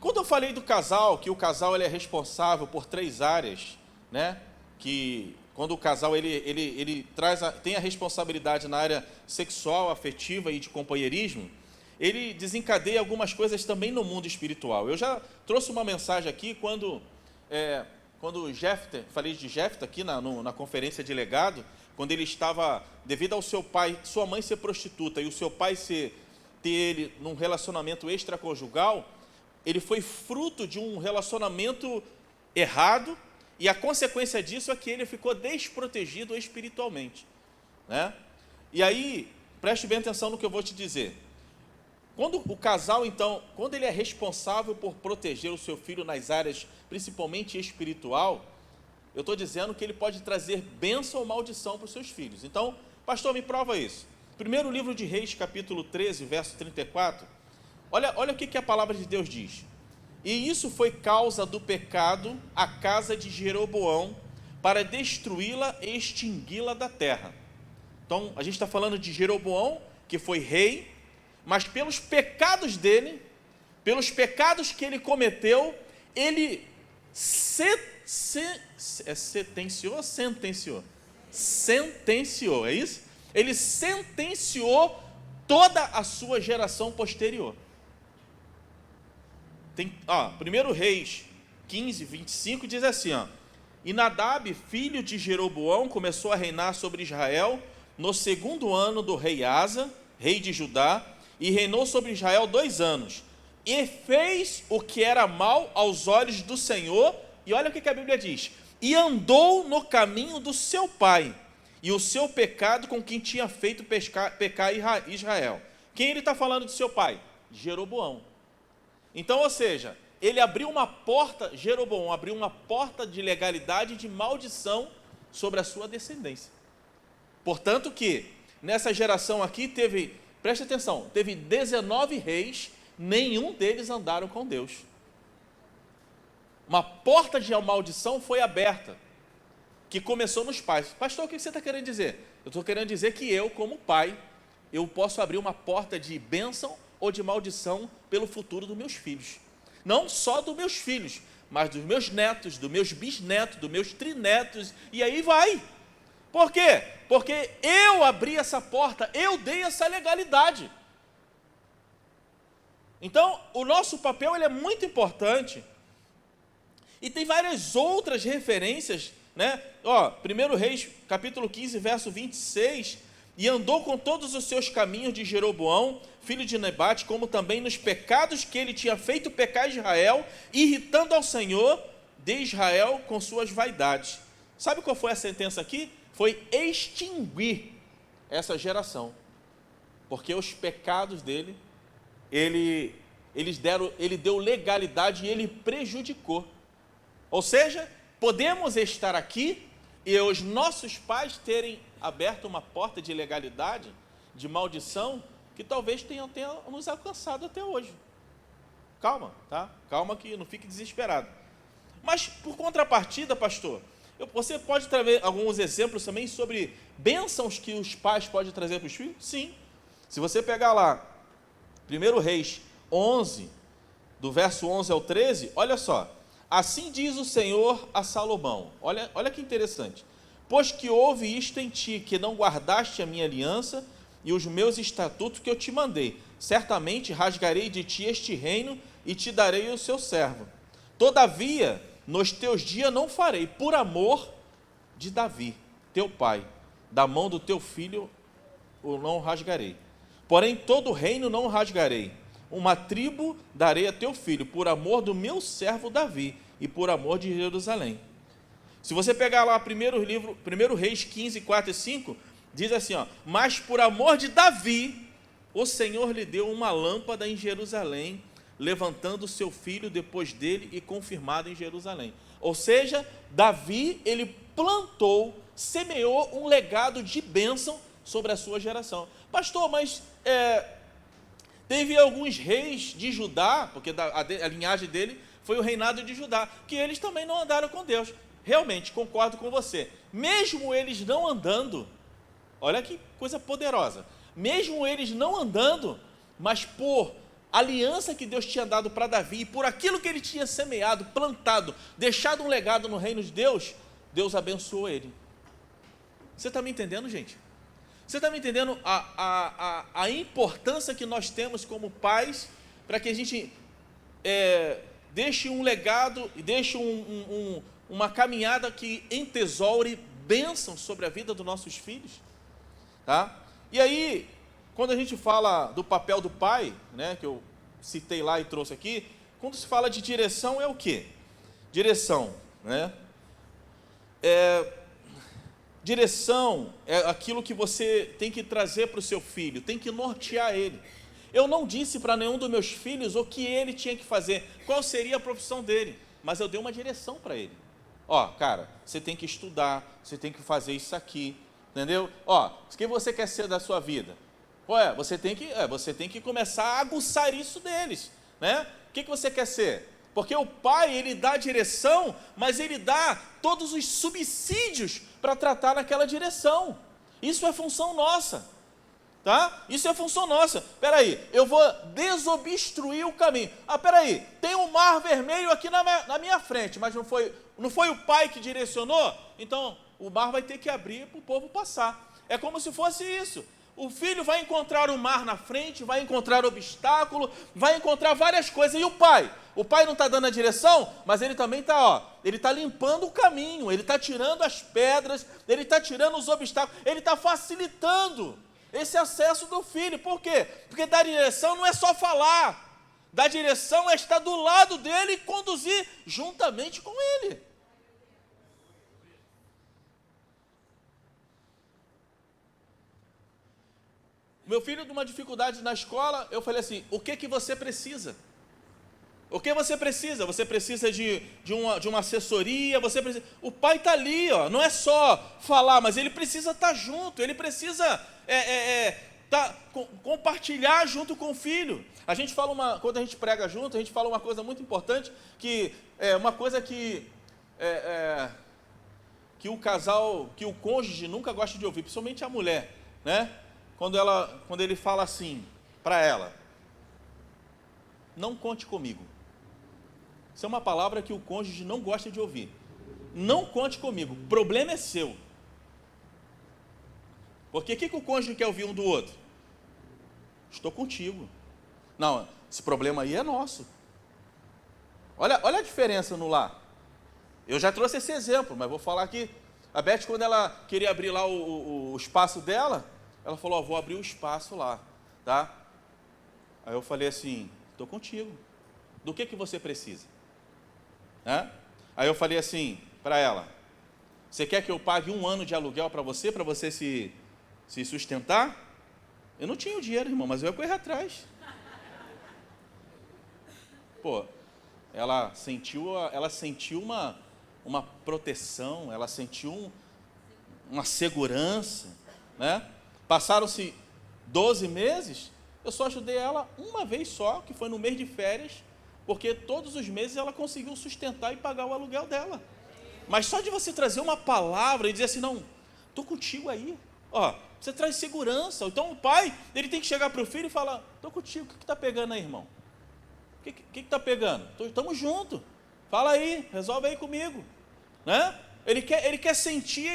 Quando eu falei do casal, que o casal ele é responsável por 3 áreas, né? Que quando o casal ele tem a responsabilidade na área sexual, afetiva e de companheirismo, ele desencadeia algumas coisas também no mundo espiritual. Eu já trouxe uma mensagem aqui quando Jefté, falei de Jefté aqui na conferência de legado, quando ele estava, devido ao seu pai, sua mãe ser prostituta e o seu pai ter ele num relacionamento extraconjugal, ele foi fruto de um relacionamento errado, e a consequência disso é que ele ficou desprotegido espiritualmente, né? E aí, preste bem atenção no que eu vou te dizer. Quando o casal, então, quando ele é responsável por proteger o seu filho nas áreas, principalmente espiritual, eu estou dizendo que ele pode trazer bênção ou maldição para os seus filhos. Então, pastor, me prova isso. Primeiro livro de Reis, capítulo 13, verso 34. Olha o que a palavra de Deus diz. E isso foi causa do pecado à casa de Jeroboão, para destruí-la e extingui-la da terra. Então, a gente está falando de Jeroboão, que foi rei, mas pelos pecados dele, pelos pecados que ele cometeu, ele sentenciou, é isso? Ele sentenciou toda a sua geração posterior. Tem, 1 Reis 15, 25 diz assim, e Nadab, filho de Jeroboão, começou a reinar sobre Israel no 2º ano do rei Asa, rei de Judá, e reinou sobre Israel 2 anos, e fez o que era mal aos olhos do Senhor, e olha o que a Bíblia diz, e andou no caminho do seu pai, e o seu pecado com quem tinha feito pecar Israel. Quem ele está falando de seu pai? Jeroboão. Então, ou seja, ele abriu uma porta, Jeroboão abriu uma porta de legalidade e de maldição sobre a sua descendência. Portanto que, nessa geração aqui, preste atenção, teve 19 reis, nenhum deles andaram com Deus. Uma porta de maldição foi aberta, que começou nos pais. Pastor, o que você está querendo dizer? Eu estou querendo dizer que eu, como pai, eu posso abrir uma porta de bênção ou de maldição pelo futuro dos meus filhos. Não só dos meus filhos, mas dos meus netos, dos meus bisnetos, dos meus trinetos, e aí vai. Por quê? Porque eu abri essa porta, eu dei essa legalidade. Então, o nosso papel ele é muito importante. E tem várias outras referências, né? 1 Reis, capítulo 15, verso 26, e andou com todos os seus caminhos de Jeroboão, filho de Nebate, como também nos pecados que ele tinha feito pecar Israel, irritando ao Senhor de Israel com suas vaidades. Sabe qual foi a sentença aqui? Foi extinguir essa geração, porque os pecados dele, ele deu legalidade e ele prejudicou. Ou seja, podemos estar aqui e os nossos pais terem aberto uma porta de ilegalidade, de maldição, que talvez tenha nos alcançado até hoje. Calma, tá? Calma que não fique desesperado. Mas, por contrapartida, pastor, você pode trazer alguns exemplos também sobre bênçãos que os pais podem trazer para os filhos? Sim. Se você pegar lá, 1 Reis 11, do verso 11 ao 13, olha só. Assim diz o Senhor a Salomão. Olha que interessante. Pois que houve isto em ti, que não guardaste a minha aliança e os meus estatutos que eu te mandei, certamente rasgarei de ti este reino e te darei o seu servo. Todavia, nos teus dias não farei, por amor de Davi, teu pai, da mão do teu filho o não rasgarei. Porém, todo o reino não rasgarei. Uma tribo darei a teu filho, por amor do meu servo Davi e por amor de Jerusalém. Se você pegar lá 1 Reis 15, 4 e 5, diz assim, ó, mas por amor de Davi, o Senhor lhe deu uma lâmpada em Jerusalém, levantando seu filho depois dele e confirmado em Jerusalém. Ou seja, Davi, ele plantou, semeou um legado de bênção sobre a sua geração. Pastor, mas teve alguns reis de Judá, porque a linhagem dele foi o reinado de Judá, que eles também não andaram com Deus. Realmente, concordo com você. Mesmo eles não andando, olha que coisa poderosa, mesmo eles não andando, mas por aliança que Deus tinha dado para Davi, e por aquilo que ele tinha semeado, plantado, deixado um legado no reino de Deus, Deus abençoou ele. Você está me entendendo, gente? Você está me entendendo a importância que nós temos como pais para que a gente deixe um legado e deixe uma caminhada que entesoure bênção sobre a vida dos nossos filhos? Tá? E aí, quando a gente fala do papel do pai, né, que eu citei lá e trouxe aqui, quando se fala de direção é o quê? Direção, né? Direção é aquilo que você tem que trazer para o seu filho, tem que nortear ele. Eu não disse para nenhum dos meus filhos o que ele tinha que fazer, qual seria a profissão dele, mas eu dei uma direção para ele. Ó, cara, você tem que estudar, você tem que fazer isso aqui, entendeu? Ó, o que você quer ser da sua vida? Você tem que começar a aguçar isso deles, né? O que você quer ser? Porque o pai, ele dá a direção, mas ele dá todos os subsídios para tratar naquela direção. Isso é função nossa, tá? Isso é função nossa. Espera aí, eu vou desobstruir o caminho. Espera aí, tem um mar vermelho aqui na minha frente, mas não foi o pai que direcionou? Então, o mar vai ter que abrir para o povo passar. É como se fosse isso. O filho vai encontrar o mar na frente, vai encontrar obstáculo, vai encontrar várias coisas. E o pai? O pai não está dando a direção, mas ele também ele está limpando o caminho, ele está tirando as pedras, ele está tirando os obstáculos, ele está facilitando esse acesso do filho. Por quê? Porque dar direção não é só falar, dar direção é estar do lado dele e conduzir juntamente com ele. Meu filho, de uma dificuldade na escola, eu falei assim, o que você precisa? O que você precisa? Você precisa de uma assessoria, você precisa... O pai está ali, ó, não é só falar, mas ele precisa estar junto, ele precisa compartilhar junto com o filho. A gente fala quando a gente prega junto, a gente fala uma coisa muito importante, que é uma coisa que o casal, que o cônjuge nunca gosta de ouvir, principalmente a mulher, né? Quando ele fala assim para ela, não conte comigo. Isso é uma palavra que o cônjuge não gosta de ouvir. Não conte comigo, o problema é seu. Porque o que o cônjuge quer ouvir um do outro? Estou contigo. Não, esse problema aí é nosso. Olha a diferença no lar. Eu já trouxe esse exemplo, mas vou falar aqui. A Beth, quando ela queria abrir lá o espaço dela, ela falou, vou abrir o espaço lá, tá? Aí eu falei assim, estou contigo. Do que você precisa? Aí eu falei assim para ela, você quer que eu pague 1 ano de aluguel para você se se sustentar. Eu não tinha o dinheiro, irmão, mas eu ia correr atrás. Pô, ela sentiu uma proteção, ela sentiu uma segurança, né? Passaram-se 12 meses, eu só ajudei ela uma vez só, que foi no mês de férias, porque todos os meses ela conseguiu sustentar e pagar o aluguel dela. Mas só de você trazer uma palavra e dizer assim, não, estou contigo aí, ó, você traz segurança. Então o pai, ele tem que chegar para o filho e falar, estou contigo, o que está pegando aí, irmão? O que está pegando? Estamos juntos, fala aí, resolve aí comigo, né? Ele quer sentir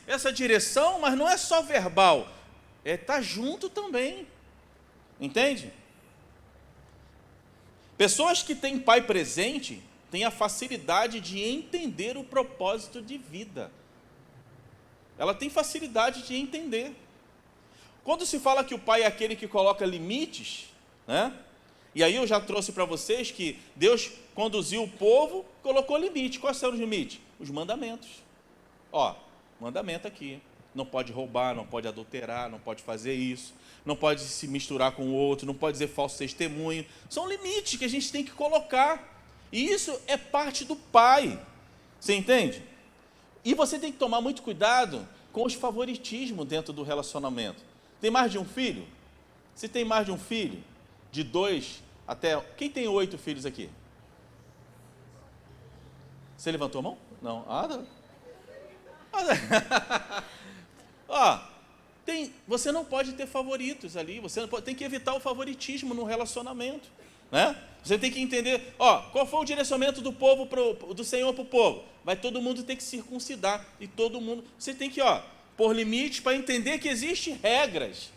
essa direção, mas não é só verbal, é estar junto também, entende? Pessoas que têm pai presente têm a facilidade de entender o propósito de vida. Ela tem facilidade de entender. Quando se fala que o pai é aquele que coloca limites, né? E aí eu já trouxe para vocês que Deus conduziu o povo, colocou limite. Quais são os limites? Os mandamentos. Ó, mandamento aqui. Não pode roubar, não pode adulterar, não pode fazer isso, não pode se misturar com o outro, não pode dizer falso testemunho. São limites que a gente tem que colocar. E isso é parte do pai. Você entende? E você tem que tomar muito cuidado com os favoritismos dentro do relacionamento. Tem mais de um filho? Se tem mais de um filho, de 2 até... Quem tem 8 filhos aqui? Você levantou a mão? Não. Você não pode ter favoritos ali, você não pode, tem que evitar o favoritismo no relacionamento, né? Você tem que entender, qual foi o direcionamento do povo do Senhor para o povo? Vai todo mundo ter que circuncidar, e todo mundo, você tem que, pôr limites para entender que existem regras.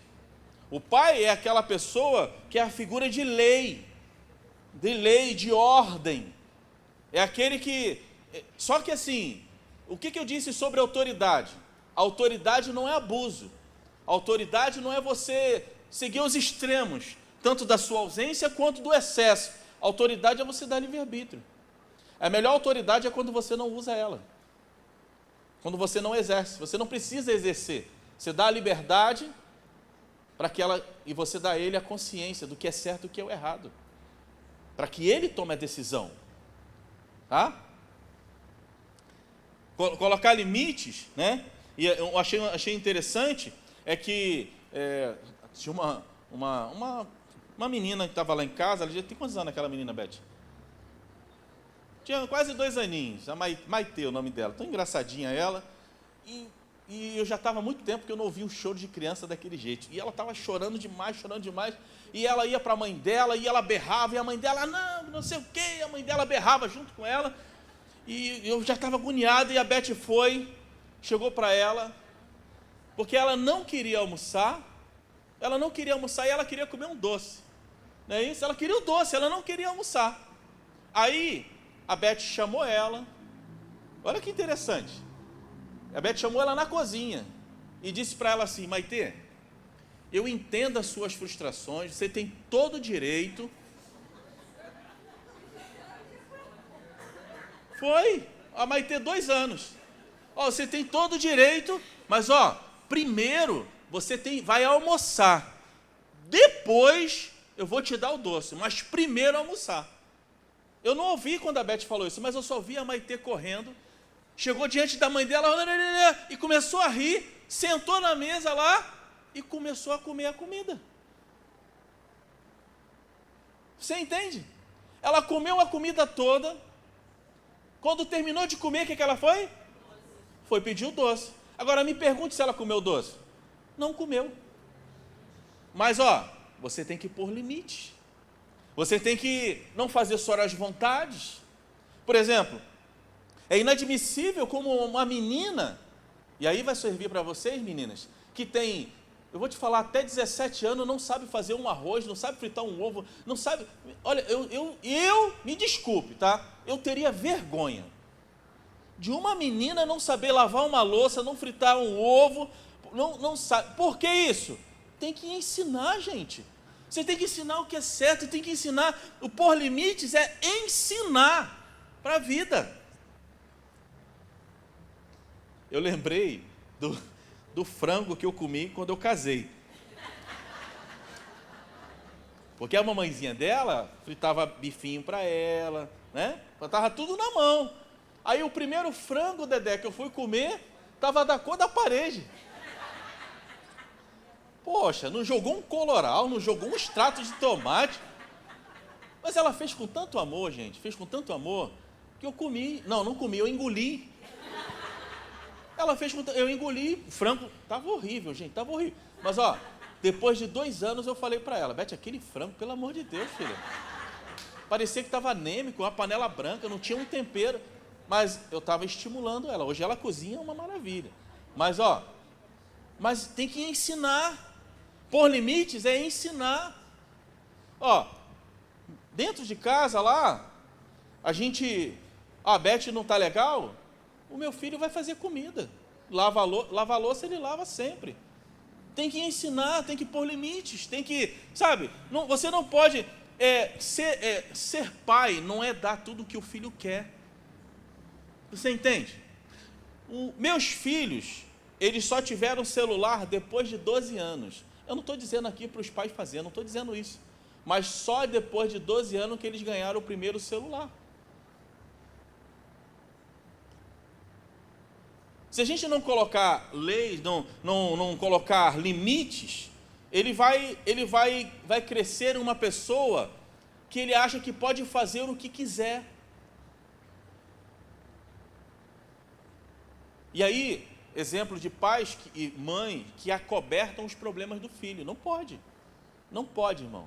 O pai é aquela pessoa que é a figura de lei, de ordem, é aquele que, só que assim, o que eu disse sobre autoridade? A autoridade não é abuso, a autoridade não é você seguir os extremos, tanto da sua ausência quanto do excesso. A autoridade é você dar livre-arbítrio. A melhor autoridade é quando você não usa ela, quando você não exerce, você não precisa exercer, você dá a liberdade para que ela, e você dá a ele a consciência do que é certo e do que é o errado, para que ele tome a decisão, tá? Colocar limites, né? E eu achei interessante é que tinha uma menina que estava lá em casa. Ela já tem quantos anos aquela menina, Beth? Tinha quase 2 aninhos, a Maite, o nome dela, tão engraçadinha ela, e eu já estava há muito tempo que eu não ouvia um choro de criança daquele jeito, e ela estava chorando demais, e ela ia para a mãe dela, e ela berrava, e a mãe dela, não sei o quê, e a mãe dela berrava junto com ela, e eu já estava agoniado, e a Beth chegou para ela, porque ela não queria almoçar, e ela queria comer um doce, não é isso? Ela queria o doce, ela não queria almoçar. Aí a Beth chamou ela, olha que interessante, a Beth chamou ela na cozinha e disse para ela assim: Maite, eu entendo as suas frustrações, você tem todo o direito. Foi, a Maite 2 anos. Você tem todo o direito, mas primeiro você vai almoçar, depois eu vou te dar o doce, mas primeiro almoçar. Eu não ouvi quando a Beth falou isso, mas eu só vi a Maite correndo, chegou diante da mãe dela e começou a rir, sentou na mesa lá e começou a comer a comida. Você entende? Ela comeu a comida toda. Quando terminou de comer, o que ela foi? Foi pedir o doce. Agora me pergunte se ela comeu o doce. Não comeu. Mas você tem que pôr limites. Você tem que não fazer só as vontades. Por exemplo, é inadmissível como uma menina, e aí vai servir para vocês, meninas, que tem, eu vou te falar, até 17 anos, não sabe fazer um arroz, não sabe fritar um ovo, não sabe. Olha, eu me desculpe, tá? Eu teria vergonha de uma menina não saber lavar uma louça, não fritar um ovo, não sabe. Por que isso? Tem que ensinar, gente. Você tem que ensinar o que é certo, tem que ensinar. O pôr limites é ensinar para a vida. Eu lembrei do frango que eu comi quando eu casei. Porque a mamãezinha dela fritava bifinho para ela, né? Tava tudo na mão. Aí o primeiro frango, Dedé, que eu fui comer, tava da cor da parede. Poxa, não jogou um coloral, não jogou um extrato de tomate. Mas ela fez com tanto amor, gente, fez com tanto amor, que eu comi. Não comi, eu engoli. Ela fez com eu engoli, o frango, tava horrível, gente, tava horrível. Mas ó, depois de 2 anos eu falei para ela, Beth, aquele frango, pelo amor de Deus, filha. Parecia que estava anêmico, uma panela branca, não tinha um tempero. Mas eu estava estimulando ela. Hoje ela cozinha uma maravilha. Mas ó, mas tem que ensinar. Pôr limites é ensinar. Ó, dentro de casa lá, a Beth não está legal, o meu filho vai fazer comida. Lava a louça, ele lava sempre. Tem que ensinar, tem que pôr limites, tem que, sabe, você não pode, ser pai não é dar tudo o que o filho quer. Você entende? Meus filhos, eles só tiveram celular depois de 12 anos. Eu não estou dizendo aqui para os pais fazerem, não estou dizendo isso. Mas só depois de 12 anos que eles ganharam o primeiro celular. Se a gente não colocar leis, não colocar limites, ele vai crescer uma pessoa que ele acha que pode fazer o que quiser. E aí, exemplo de pais e mãe que acobertam os problemas do filho. Não pode. Não pode, irmão.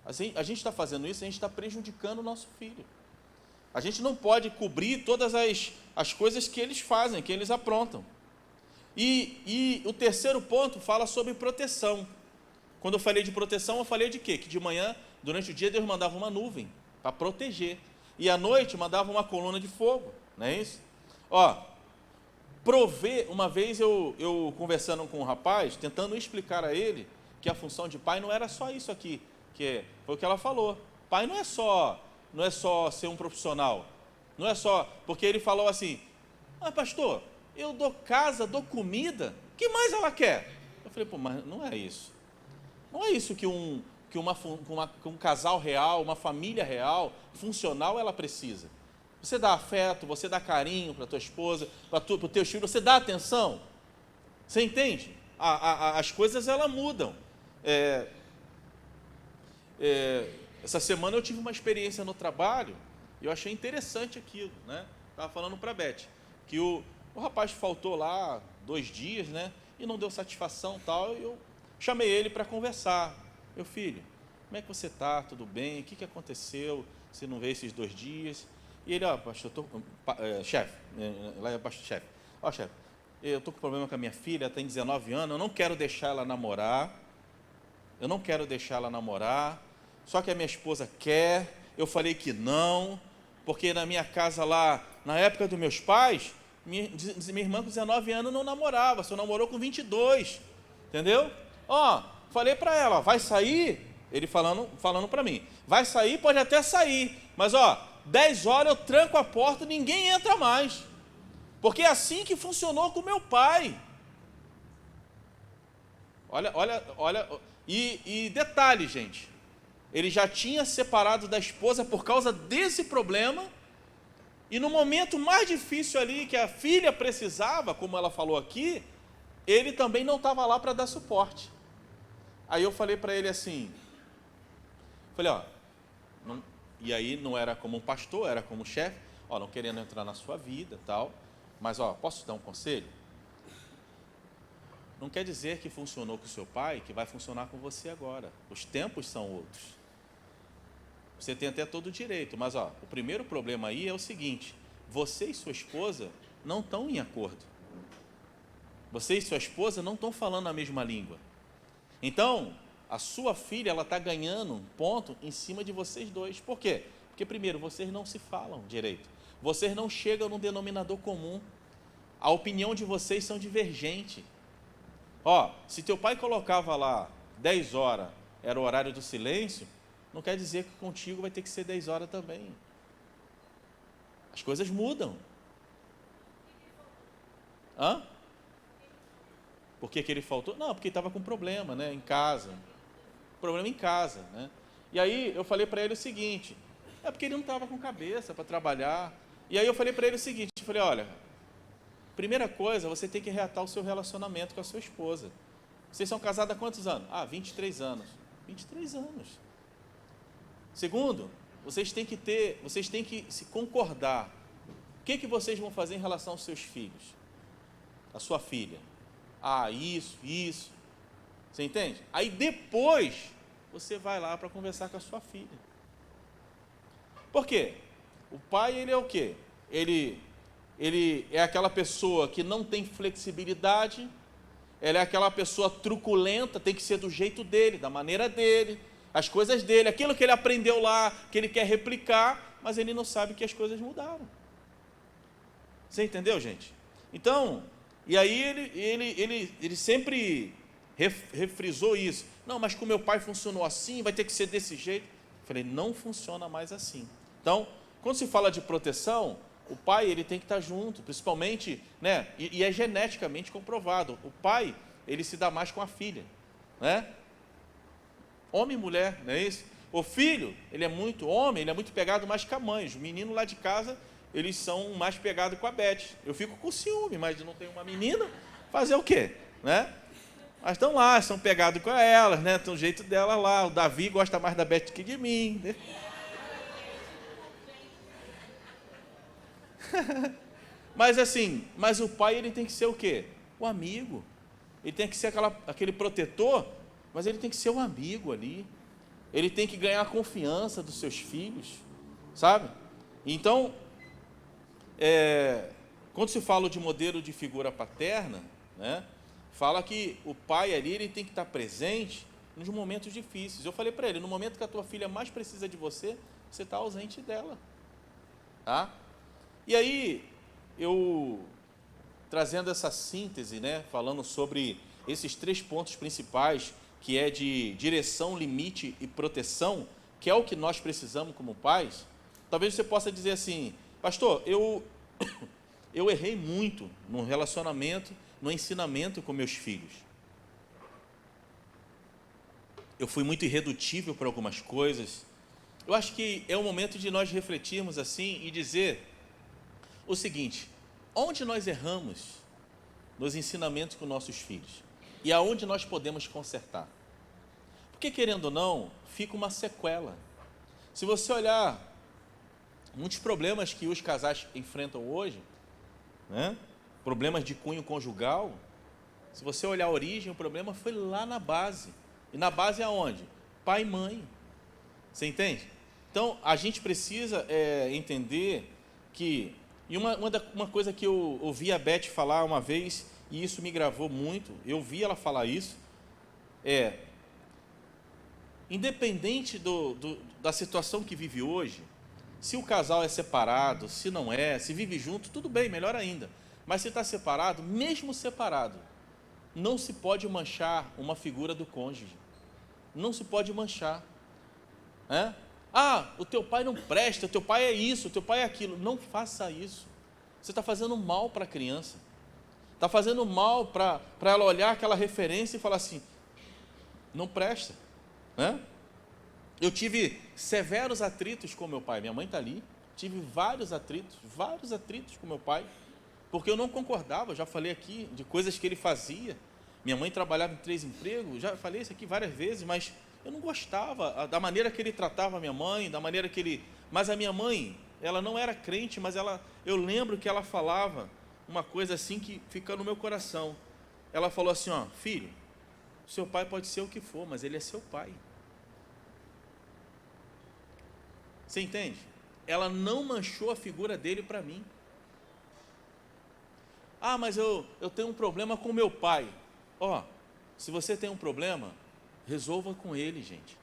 A gente está fazendo isso, a gente está prejudicando o nosso filho. A gente não pode cobrir todas as coisas que eles fazem, que eles aprontam. E o terceiro ponto fala sobre proteção. Quando eu falei de proteção, eu falei de quê? Que de manhã, durante o dia, Deus mandava uma nuvem para proteger. E à noite, mandava uma coluna de fogo. Não é isso? Ó, prover, uma vez eu conversando com um rapaz, tentando explicar a ele que a função de pai não era só isso aqui, foi o que ela falou. Pai não é só ser um profissional, não é só, porque ele falou assim, pastor, eu dou casa, dou comida, o que mais ela quer? Eu falei, pô, mas não é isso. Não é isso que um casal real, uma família real, funcional, ela precisa. Você dá afeto, você dá carinho para a tua esposa, para o teu filho, você dá atenção. Você entende? As coisas, elas mudam. Essa semana eu tive uma experiência no trabalho, e eu achei interessante aquilo, né? Estava falando para a Beth, que o rapaz faltou lá 2 dias, né? E não deu satisfação e tal, e eu chamei ele para conversar. Meu filho, como é que você está? Tudo bem? O que aconteceu? Você não veio esses 2 dias? E ele, pastor, chefe, lá é pastor chefe. Chefe, eu estou com problema com a minha filha, ela tem 19 anos, eu não quero deixar ela namorar, só que a minha esposa quer, eu falei que não, porque na minha casa lá, na época dos meus pais, minha irmã com 19 anos não namorava, só namorou com 22, entendeu? Falei para ela, vai sair, ele falando para mim, vai sair, pode até sair, mas 10 horas eu tranco a porta, ninguém entra mais. Porque é assim que funcionou com meu pai. Olha. E detalhe, gente. Ele já tinha separado da esposa por causa desse problema. E no momento mais difícil ali, que a filha precisava, como ela falou aqui, ele também não estava lá para dar suporte. Aí eu falei para ele assim, e aí não era como um pastor, era como um chefe, não querendo entrar na sua vida, tal, mas posso te dar um conselho? Não quer dizer que funcionou com o seu pai, que vai funcionar com você agora. Os tempos são outros. Você tem até todo o direito, mas o primeiro problema aí é o seguinte, você e sua esposa não estão em acordo. Você e sua esposa não estão falando a mesma língua. Então, a sua filha, ela está ganhando um ponto em cima de vocês dois. Por quê? Porque, primeiro, vocês não se falam direito. Vocês não chegam num denominador comum. A opinião de vocês são divergentes. Se teu pai colocava lá 10 horas, era o horário do silêncio, não quer dizer que contigo vai ter que ser 10 horas também. As coisas mudam. Por que ele faltou? Não, porque ele estava com problema, né, em casa. Problema em casa, né? E aí eu falei para ele o seguinte, é porque ele não estava com cabeça para trabalhar. E aí eu falei para ele o seguinte, eu falei, olha, primeira coisa, você tem que reatar o seu relacionamento com a sua esposa. Vocês são casados há quantos anos? 23 anos. 23 anos. Segundo, vocês têm que se concordar. O que vocês vão fazer em relação aos seus filhos? A sua filha. Isso. Você entende? Aí depois, você vai lá para conversar com a sua filha. Por quê? O pai, ele é o quê? Ele é aquela pessoa que não tem flexibilidade, ele é aquela pessoa truculenta, tem que ser do jeito dele, da maneira dele, as coisas dele, aquilo que ele aprendeu lá, que ele quer replicar, mas ele não sabe que as coisas mudaram. Você entendeu, gente? Então, e aí ele sempre refrisou isso. Não, mas com meu pai funcionou assim, vai ter que ser desse jeito. Eu falei, não funciona mais assim. Então, quando se fala de proteção, o pai ele tem que estar junto, principalmente, né? E é geneticamente comprovado. O pai, ele se dá mais com a filha, né? Homem e mulher, não é isso? O filho, ele é muito homem, ele é muito pegado mais com a mãe. Os meninos lá de casa, eles são mais pegados com a Beth. Eu fico com ciúme, mas não tenho uma menina, fazer o quê, né? Mas estão lá, são pegados com elas, né? Tem um jeito dela lá. O Davi gosta mais da Beth que de mim, né? Mas assim, mas o pai ele tem que ser o quê? O amigo. Ele tem que ser aquele protetor, mas ele tem que ser o amigo ali. Ele tem que ganhar a confiança dos seus filhos, sabe? Então, quando se fala de modelo de figura paterna, né, fala que o pai ali ele tem que estar presente nos momentos difíceis. Eu falei para ele, no momento que a tua filha mais precisa de você, você está ausente dela, tá? E aí, eu trazendo essa síntese, né, falando sobre esses 3 pontos principais, que é de direção, limite e proteção, que é o que nós precisamos como pais, talvez você possa dizer assim, pastor, eu errei muito no relacionamento, no ensinamento com meus filhos. Eu fui muito irredutível para algumas coisas. Eu acho que é o momento de nós refletirmos assim e dizer o seguinte, onde nós erramos nos ensinamentos com nossos filhos? E aonde nós podemos consertar? Porque, querendo ou não, fica uma sequela. Se você olhar muitos problemas que os casais enfrentam hoje, né? Problemas de cunho conjugal, se você olhar a origem, o problema foi lá na base. E na base é aonde? Pai e mãe. Você entende? Então, a gente precisa entender que... E uma coisa que eu ouvi a Beth falar uma vez, e isso me gravou muito, eu vi ela falar isso, independente da situação que vive hoje, se o casal é separado, se não é, se vive junto, tudo bem, melhor ainda. Mas se está separado, mesmo separado, não se pode manchar uma figura do cônjuge. Não se pode manchar. Né? O teu pai não presta, o teu pai é isso, o teu pai é aquilo. Não faça isso. Você está fazendo mal para a criança. Está fazendo mal para ela olhar aquela referência e falar assim, não presta. Né? Eu tive severos atritos com meu pai. Minha mãe está ali. Tive vários atritos com meu pai, porque eu não concordava. Já falei aqui de coisas que ele fazia. Minha mãe trabalhava em 3 empregos. Já falei isso aqui várias vezes, mas eu não gostava da maneira que ele tratava a minha mãe, da maneira que ele... Mas a minha mãe, ela não era crente, mas eu lembro que ela falava uma coisa assim que fica no meu coração. Ela falou assim, filho, seu pai pode ser o que for, mas ele é seu pai. Você entende? Ela não manchou a figura dele para mim. Mas eu tenho um problema com meu pai. Se você tem um problema, resolva com ele, gente.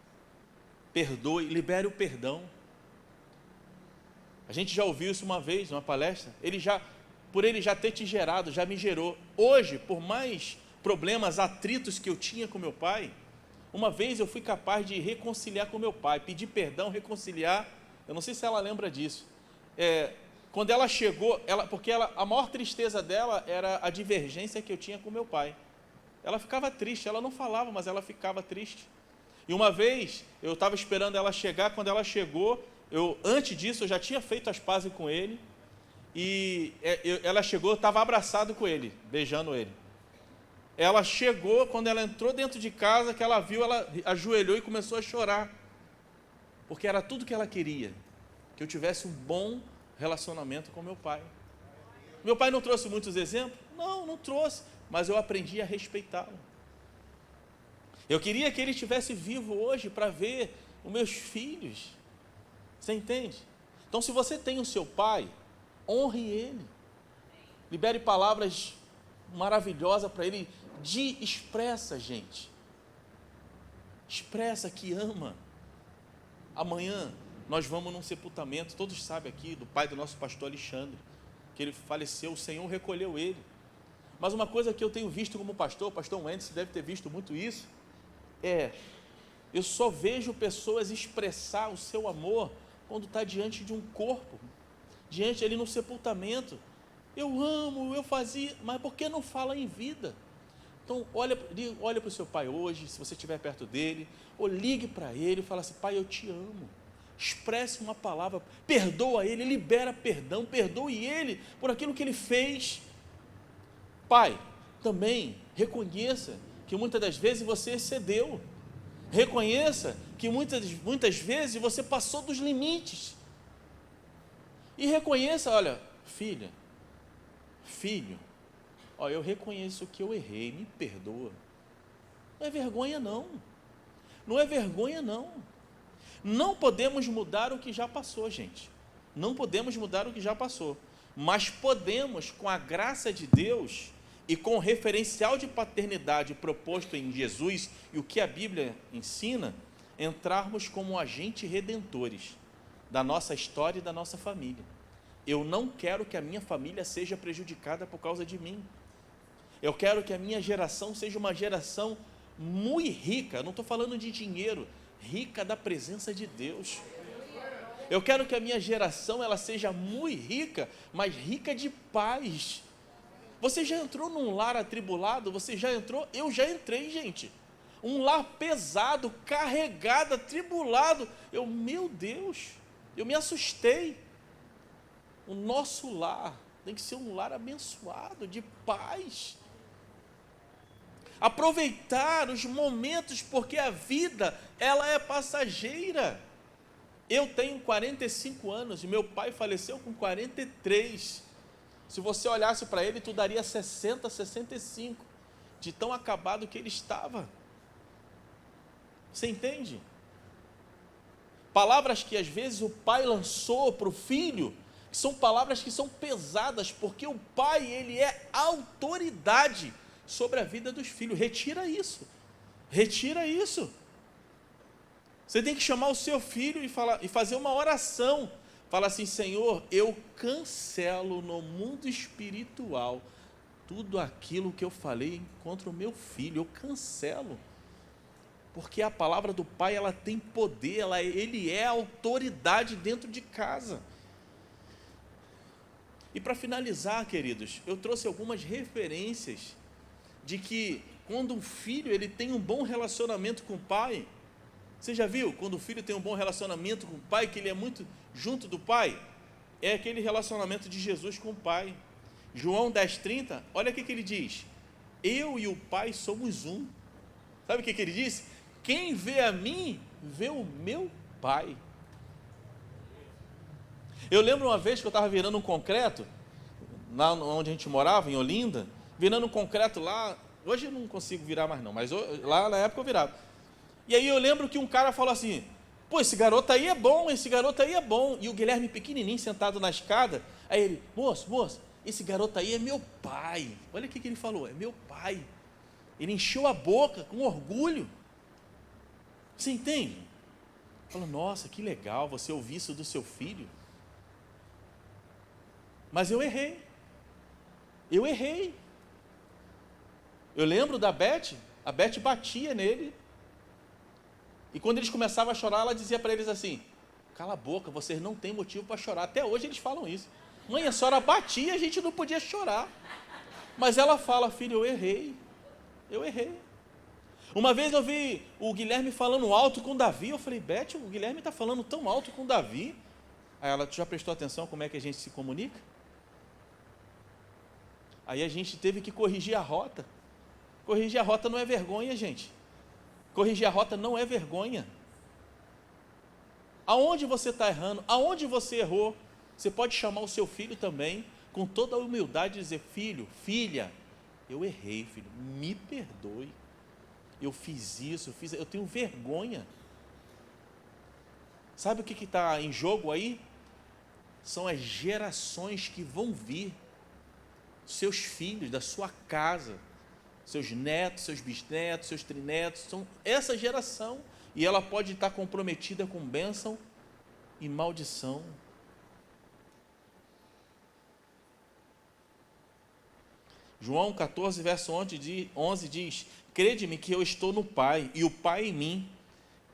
Perdoe, libere o perdão. A gente já ouviu isso uma vez, numa palestra. Por ele já ter te gerado, já me gerou. Hoje, por mais problemas, atritos que eu tinha com meu pai, uma vez eu fui capaz de reconciliar com meu pai, pedir perdão, reconciliar. Eu não sei se ela lembra disso. Quando ela chegou, porque a maior tristeza dela era a divergência que eu tinha com meu pai. ela ficava triste, ela não falava, mas ela ficava triste. E uma vez, eu estava esperando ela chegar, quando ela chegou, antes disso, eu já tinha feito as pazes com ele, e ela chegou, eu estava abraçado com ele, beijando ele. Ela chegou, quando ela entrou dentro de casa, que ela viu, ela ajoelhou e começou a chorar, porque era tudo que ela queria, que eu tivesse um bom relacionamento com meu pai. Meu pai não trouxe muitos exemplos? Não trouxe, mas eu aprendi a respeitá-lo. Eu queria que ele estivesse vivo hoje para ver os meus filhos. Você entende? Então, se você tem o seu pai, honre ele. Libere palavras maravilhosas para ele. Expressa, gente. Expressa que ama. Amanhã nós vamos num sepultamento, todos sabem aqui, do pai do nosso pastor Alexandre, que ele faleceu, o Senhor recolheu ele. Mas uma coisa que eu tenho visto como pastor, o pastor Wendes deve ter visto muito isso, eu só vejo pessoas expressar o seu amor quando está diante de um corpo, diante ali no sepultamento. Eu amo, eu fazia, mas por que não fala em vida? Então olha para o seu pai hoje, se você estiver perto dele, ou ligue para ele e fala assim: pai, eu te amo. Expresse uma palavra, perdoa ele, libera perdão, perdoe ele por aquilo que ele fez. Pai, também reconheça que muitas das vezes você excedeu. Reconheça que muitas vezes você passou dos limites. E reconheça, olha, filho, eu reconheço que eu errei, me perdoa. Não é vergonha não. Não é vergonha não. Não podemos mudar o que já passou, gente. Não podemos mudar o que já passou. Mas podemos, com a graça de Deus e com o referencial de paternidade proposto em Jesus e o que a Bíblia ensina, entrarmos como agentes redentores da nossa história e da nossa família. Eu não quero que a minha família seja prejudicada por causa de mim. Eu quero que a minha geração seja uma geração muito rica, não estou falando de dinheiro, rica da presença de Deus. Eu quero que a minha geração ela seja muito rica, mas rica de paz. Você já entrou num lar atribulado? Você já entrou? Eu já entrei, gente. Um lar pesado, carregado, atribulado. Meu Deus, eu me assustei. O nosso lar tem que ser um lar abençoado, de paz. Aproveitar os momentos, porque a vida, ela é passageira. Eu tenho 45 anos e meu pai faleceu com 43. Se você olhasse para ele, tu daria 60, 65, de tão acabado que ele estava. Você entende? Palavras que às vezes o pai lançou para o filho, que são palavras que são pesadas, porque o pai, ele é autoridade sobre a vida dos filhos. Retira isso. Retira isso. Você tem que chamar o seu filho e fazer uma oração. Fala assim: Senhor, eu cancelo no mundo espiritual tudo aquilo que eu falei contra o meu filho. Eu cancelo. Porque a palavra do Pai, ela tem poder, ele é autoridade dentro de casa. E para finalizar, queridos, eu trouxe algumas referências de que quando um filho ele tem um bom relacionamento com o pai, você já viu? Quando o filho tem um bom relacionamento com o pai, que ele é muito junto do pai, é aquele relacionamento de Jesus com o pai. João 10,30, olha o que ele diz: eu e o pai somos um. Sabe o que ele disse? Quem vê a mim, vê o meu pai. Eu lembro uma vez que eu estava virando um concreto, lá onde a gente morava, em Olinda, virando um concreto lá. Hoje eu não consigo virar mais não, mas lá na época eu virava. E aí eu lembro que um cara falou assim: pô, esse garoto aí é bom, esse garoto aí é bom. E o Guilherme pequenininho, sentado na escada, aí ele: moço, esse garoto aí é meu pai. Olha o que ele falou: é meu pai. Ele encheu a boca com orgulho. Você entende? Falou: nossa, que legal você ouvir isso do seu filho. Mas eu errei. Eu lembro da Beth, a Beth batia nele. E quando eles começavam a chorar, ela dizia para eles assim: cala a boca, vocês não têm motivo para chorar. Até hoje eles falam isso. Mãe, a senhora batia, a gente não podia chorar. Mas ela fala: filho, eu errei. Eu errei. Uma vez eu vi o Guilherme falando alto com Davi, eu falei, Beth, o Guilherme está falando tão alto com Davi. Aí ela, tu já prestou atenção como é que a gente se comunica? Aí a gente teve que corrigir a rota. Corrigir a rota não é vergonha, gente. Corrigir a rota não é vergonha. Aonde você está errando, aonde você errou, você pode chamar o seu filho também, com toda a humildade, e dizer, filho, filha, eu errei, filho, me perdoe. Eu fiz isso, eu tenho vergonha. Sabe o que está em jogo aí? São as gerações que vão vir, seus filhos, da sua casa, seus netos, seus bisnetos, seus trinetos, são essa geração, e ela pode estar comprometida com bênção e maldição. João 14, verso 11 diz, crede-me que eu estou no Pai, e o Pai em mim.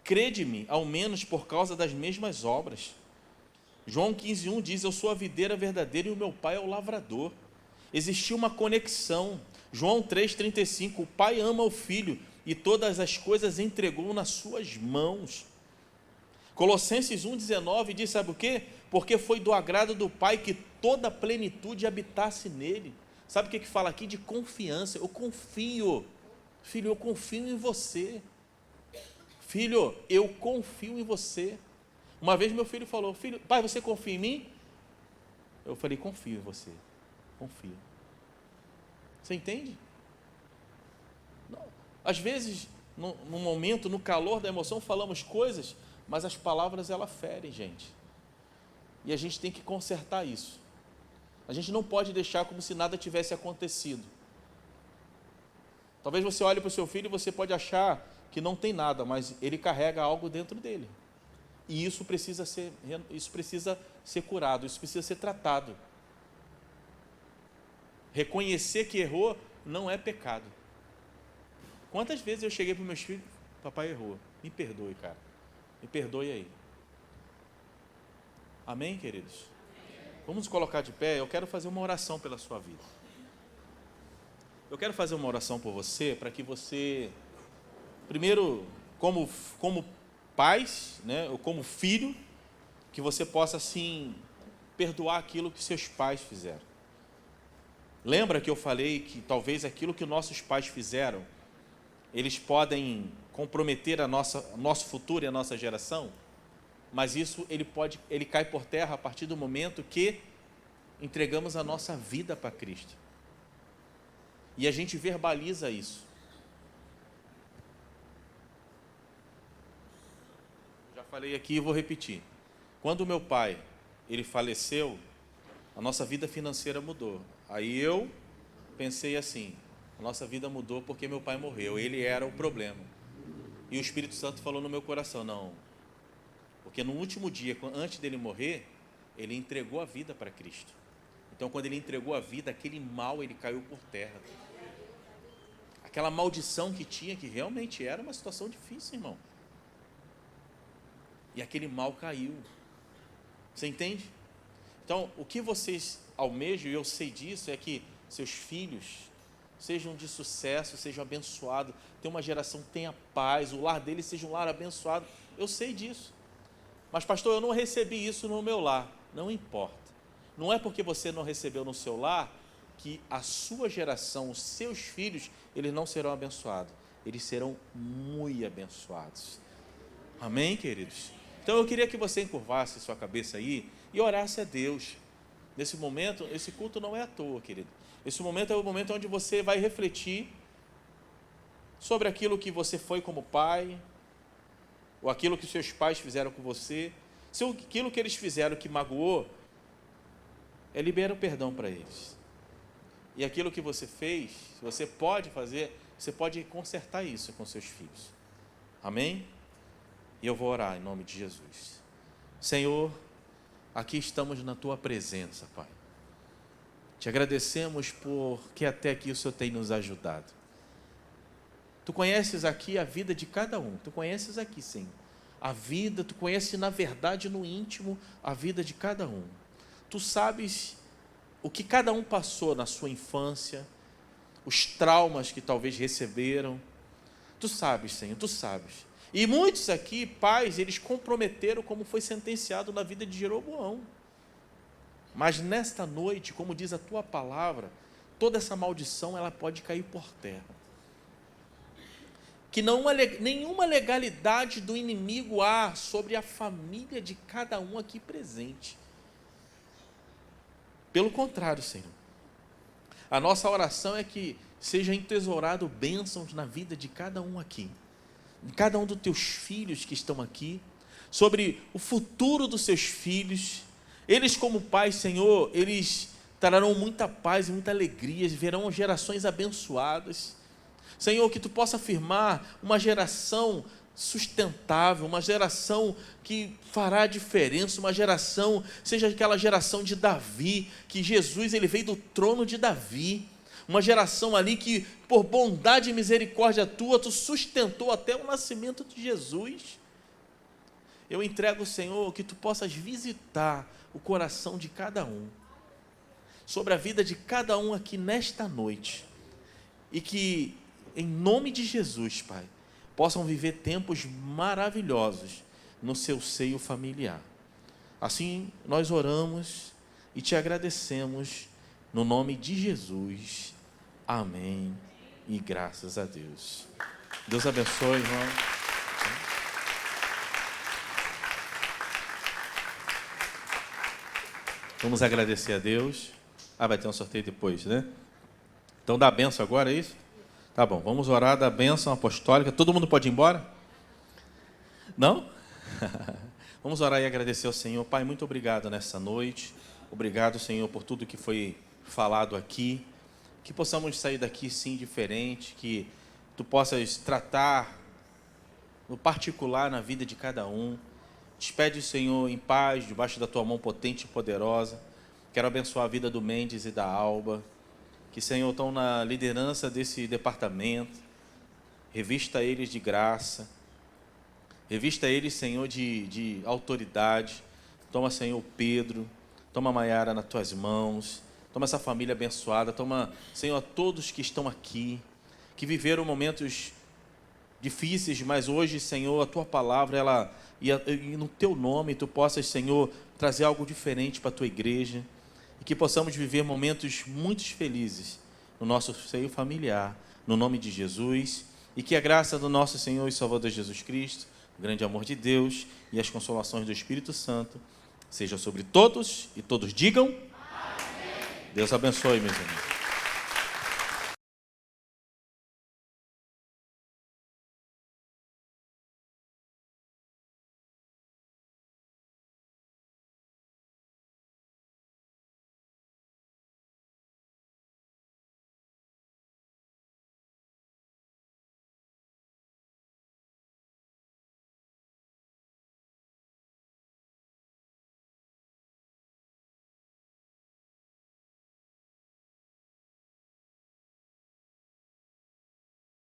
Crede-me, ao menos por causa das mesmas obras. João 15:1 diz, eu sou a videira verdadeira e o meu Pai é o lavrador. Existia uma conexão. João 3,35, o Pai ama o Filho e todas as coisas entregou nas suas mãos. Colossenses 1,19 diz, sabe o quê? Porque foi do agrado do Pai que toda a plenitude habitasse nele. Sabe o que fala aqui? De confiança. Eu confio. Filho, eu confio em você. Filho, eu confio em você. Uma vez meu filho falou, filho, pai, você confia em mim? Eu falei, confio em você. Confio. Você entende? Não. Às vezes, no momento, no calor da emoção, falamos coisas, mas as palavras, elas ferem, gente. E a gente tem que consertar isso. A gente não pode deixar como se nada tivesse acontecido. Talvez você olhe para o seu filho e você pode achar que não tem nada, mas ele carrega algo dentro dele. E isso precisa ser curado, isso precisa ser tratado. Reconhecer que errou não é pecado. Quantas vezes eu cheguei para os meus filhos, papai errou, me perdoe, cara, me perdoe aí. Amém, queridos? Vamos nos colocar de pé, eu quero fazer uma oração pela sua vida. Eu quero fazer uma oração por você, para que você, primeiro, como pais, né, ou como filho, que você possa, assim, perdoar aquilo que seus pais fizeram. Lembra que eu falei que talvez aquilo que nossos pais fizeram, eles podem comprometer nosso futuro e a nossa geração? Mas isso ele cai por terra a partir do momento que entregamos a nossa vida para Cristo. E a gente verbaliza isso. Já falei aqui e vou repetir. Quando o meu pai, ele faleceu, a nossa vida financeira mudou. Aí eu pensei assim, a nossa vida mudou porque meu pai morreu, ele era o problema. E o Espírito Santo falou no meu coração, não, porque no último dia, antes dele morrer, ele entregou a vida para Cristo. Então, quando ele entregou a vida, aquele mal, ele caiu por terra. Aquela maldição que tinha, que realmente era uma situação difícil, irmão. E aquele mal caiu. Você entende? Então, o que vocês almejam, e eu sei disso, é que seus filhos sejam de sucesso, sejam abençoados, tenha uma geração que tenha paz, o lar deles seja um lar abençoado. Eu sei disso. Mas, pastor, eu não recebi isso no meu lar. Não importa. Não é porque você não recebeu no seu lar que a sua geração, os seus filhos, eles não serão abençoados. Eles serão muito abençoados. Amém, queridos? Então, eu queria que você encurvasse sua cabeça aí e orasse a Deus. Nesse momento, esse culto não é à toa, querido. Esse momento é o momento onde você vai refletir sobre aquilo que você foi como pai, ou aquilo que seus pais fizeram com você. Se aquilo que eles fizeram que magoou, libera o perdão para eles. E aquilo que você fez, você pode fazer, você pode consertar isso com seus filhos. Amém? E eu vou orar em nome de Jesus. Senhor, aqui estamos na Tua presença, Pai. Te agradecemos porque até aqui o Senhor tem nos ajudado. Tu conheces aqui a vida de cada um. Tu conheces aqui, Senhor, a vida. Tu conheces, na verdade, no íntimo, a vida de cada um. Tu sabes o que cada um passou na sua infância, os traumas que talvez receberam. Tu sabes, Senhor, tu sabes. E muitos aqui, pais, eles comprometeram como foi sentenciado na vida de Jeroboão. Mas nesta noite, como diz a tua palavra, toda essa maldição ela pode cair por terra. Que nenhuma legalidade do inimigo há sobre a família de cada um aqui presente. Pelo contrário, Senhor, a nossa oração é que seja entesourado bênçãos na vida de cada um aqui, de cada um dos teus filhos que estão aqui, sobre o futuro dos seus filhos. Eles como pais, Senhor, eles trarão muita paz e muita alegria, verão gerações abençoadas. Senhor, que tu possa afirmar uma geração sustentável, uma geração que fará diferença, uma geração, seja aquela geração de Davi, que Jesus ele veio do trono de Davi, uma geração ali que por bondade e misericórdia tua, tu sustentou até o nascimento de Jesus. Eu entrego, Senhor, que tu possas visitar o coração de cada um, sobre a vida de cada um aqui nesta noite, e que em nome de Jesus, Pai, possam viver tempos maravilhosos no seu seio familiar. Assim nós oramos e te agradecemos no nome de Jesus. Amém e graças a Deus. Deus abençoe, irmão. Vamos agradecer a Deus. Vai ter um sorteio depois, né? Então dá a benção agora, é isso? Tá bom, vamos orar da bênção apostólica. Todo mundo pode ir embora? Não? Vamos orar e agradecer ao Senhor. Pai, muito obrigado nessa noite. Obrigado, Senhor, por tudo que foi falado aqui. Que possamos sair daqui, sim, diferente. Que tu possas tratar no particular na vida de cada um. Despede, Senhor, em paz, debaixo da tua mão potente e poderosa. Quero abençoar a vida do Mendes e da Alba, que, Senhor, estão na liderança desse departamento. Revista eles de graça. Revista eles, Senhor, de autoridade. Toma, Senhor, Pedro. Toma, Maiara, nas tuas mãos. Toma essa família abençoada. Toma, Senhor, a todos que estão aqui, que viveram momentos difíceis, mas hoje, Senhor, a tua palavra, e no teu nome, tu possas, Senhor, trazer algo diferente para a tua igreja. E que possamos viver momentos muito felizes no nosso seio familiar, no nome de Jesus, e que a graça do nosso Senhor e Salvador Jesus Cristo, o grande amor de Deus e as consolações do Espírito Santo seja sobre todos, e todos digam: Amém. Deus abençoe, meus irmãos.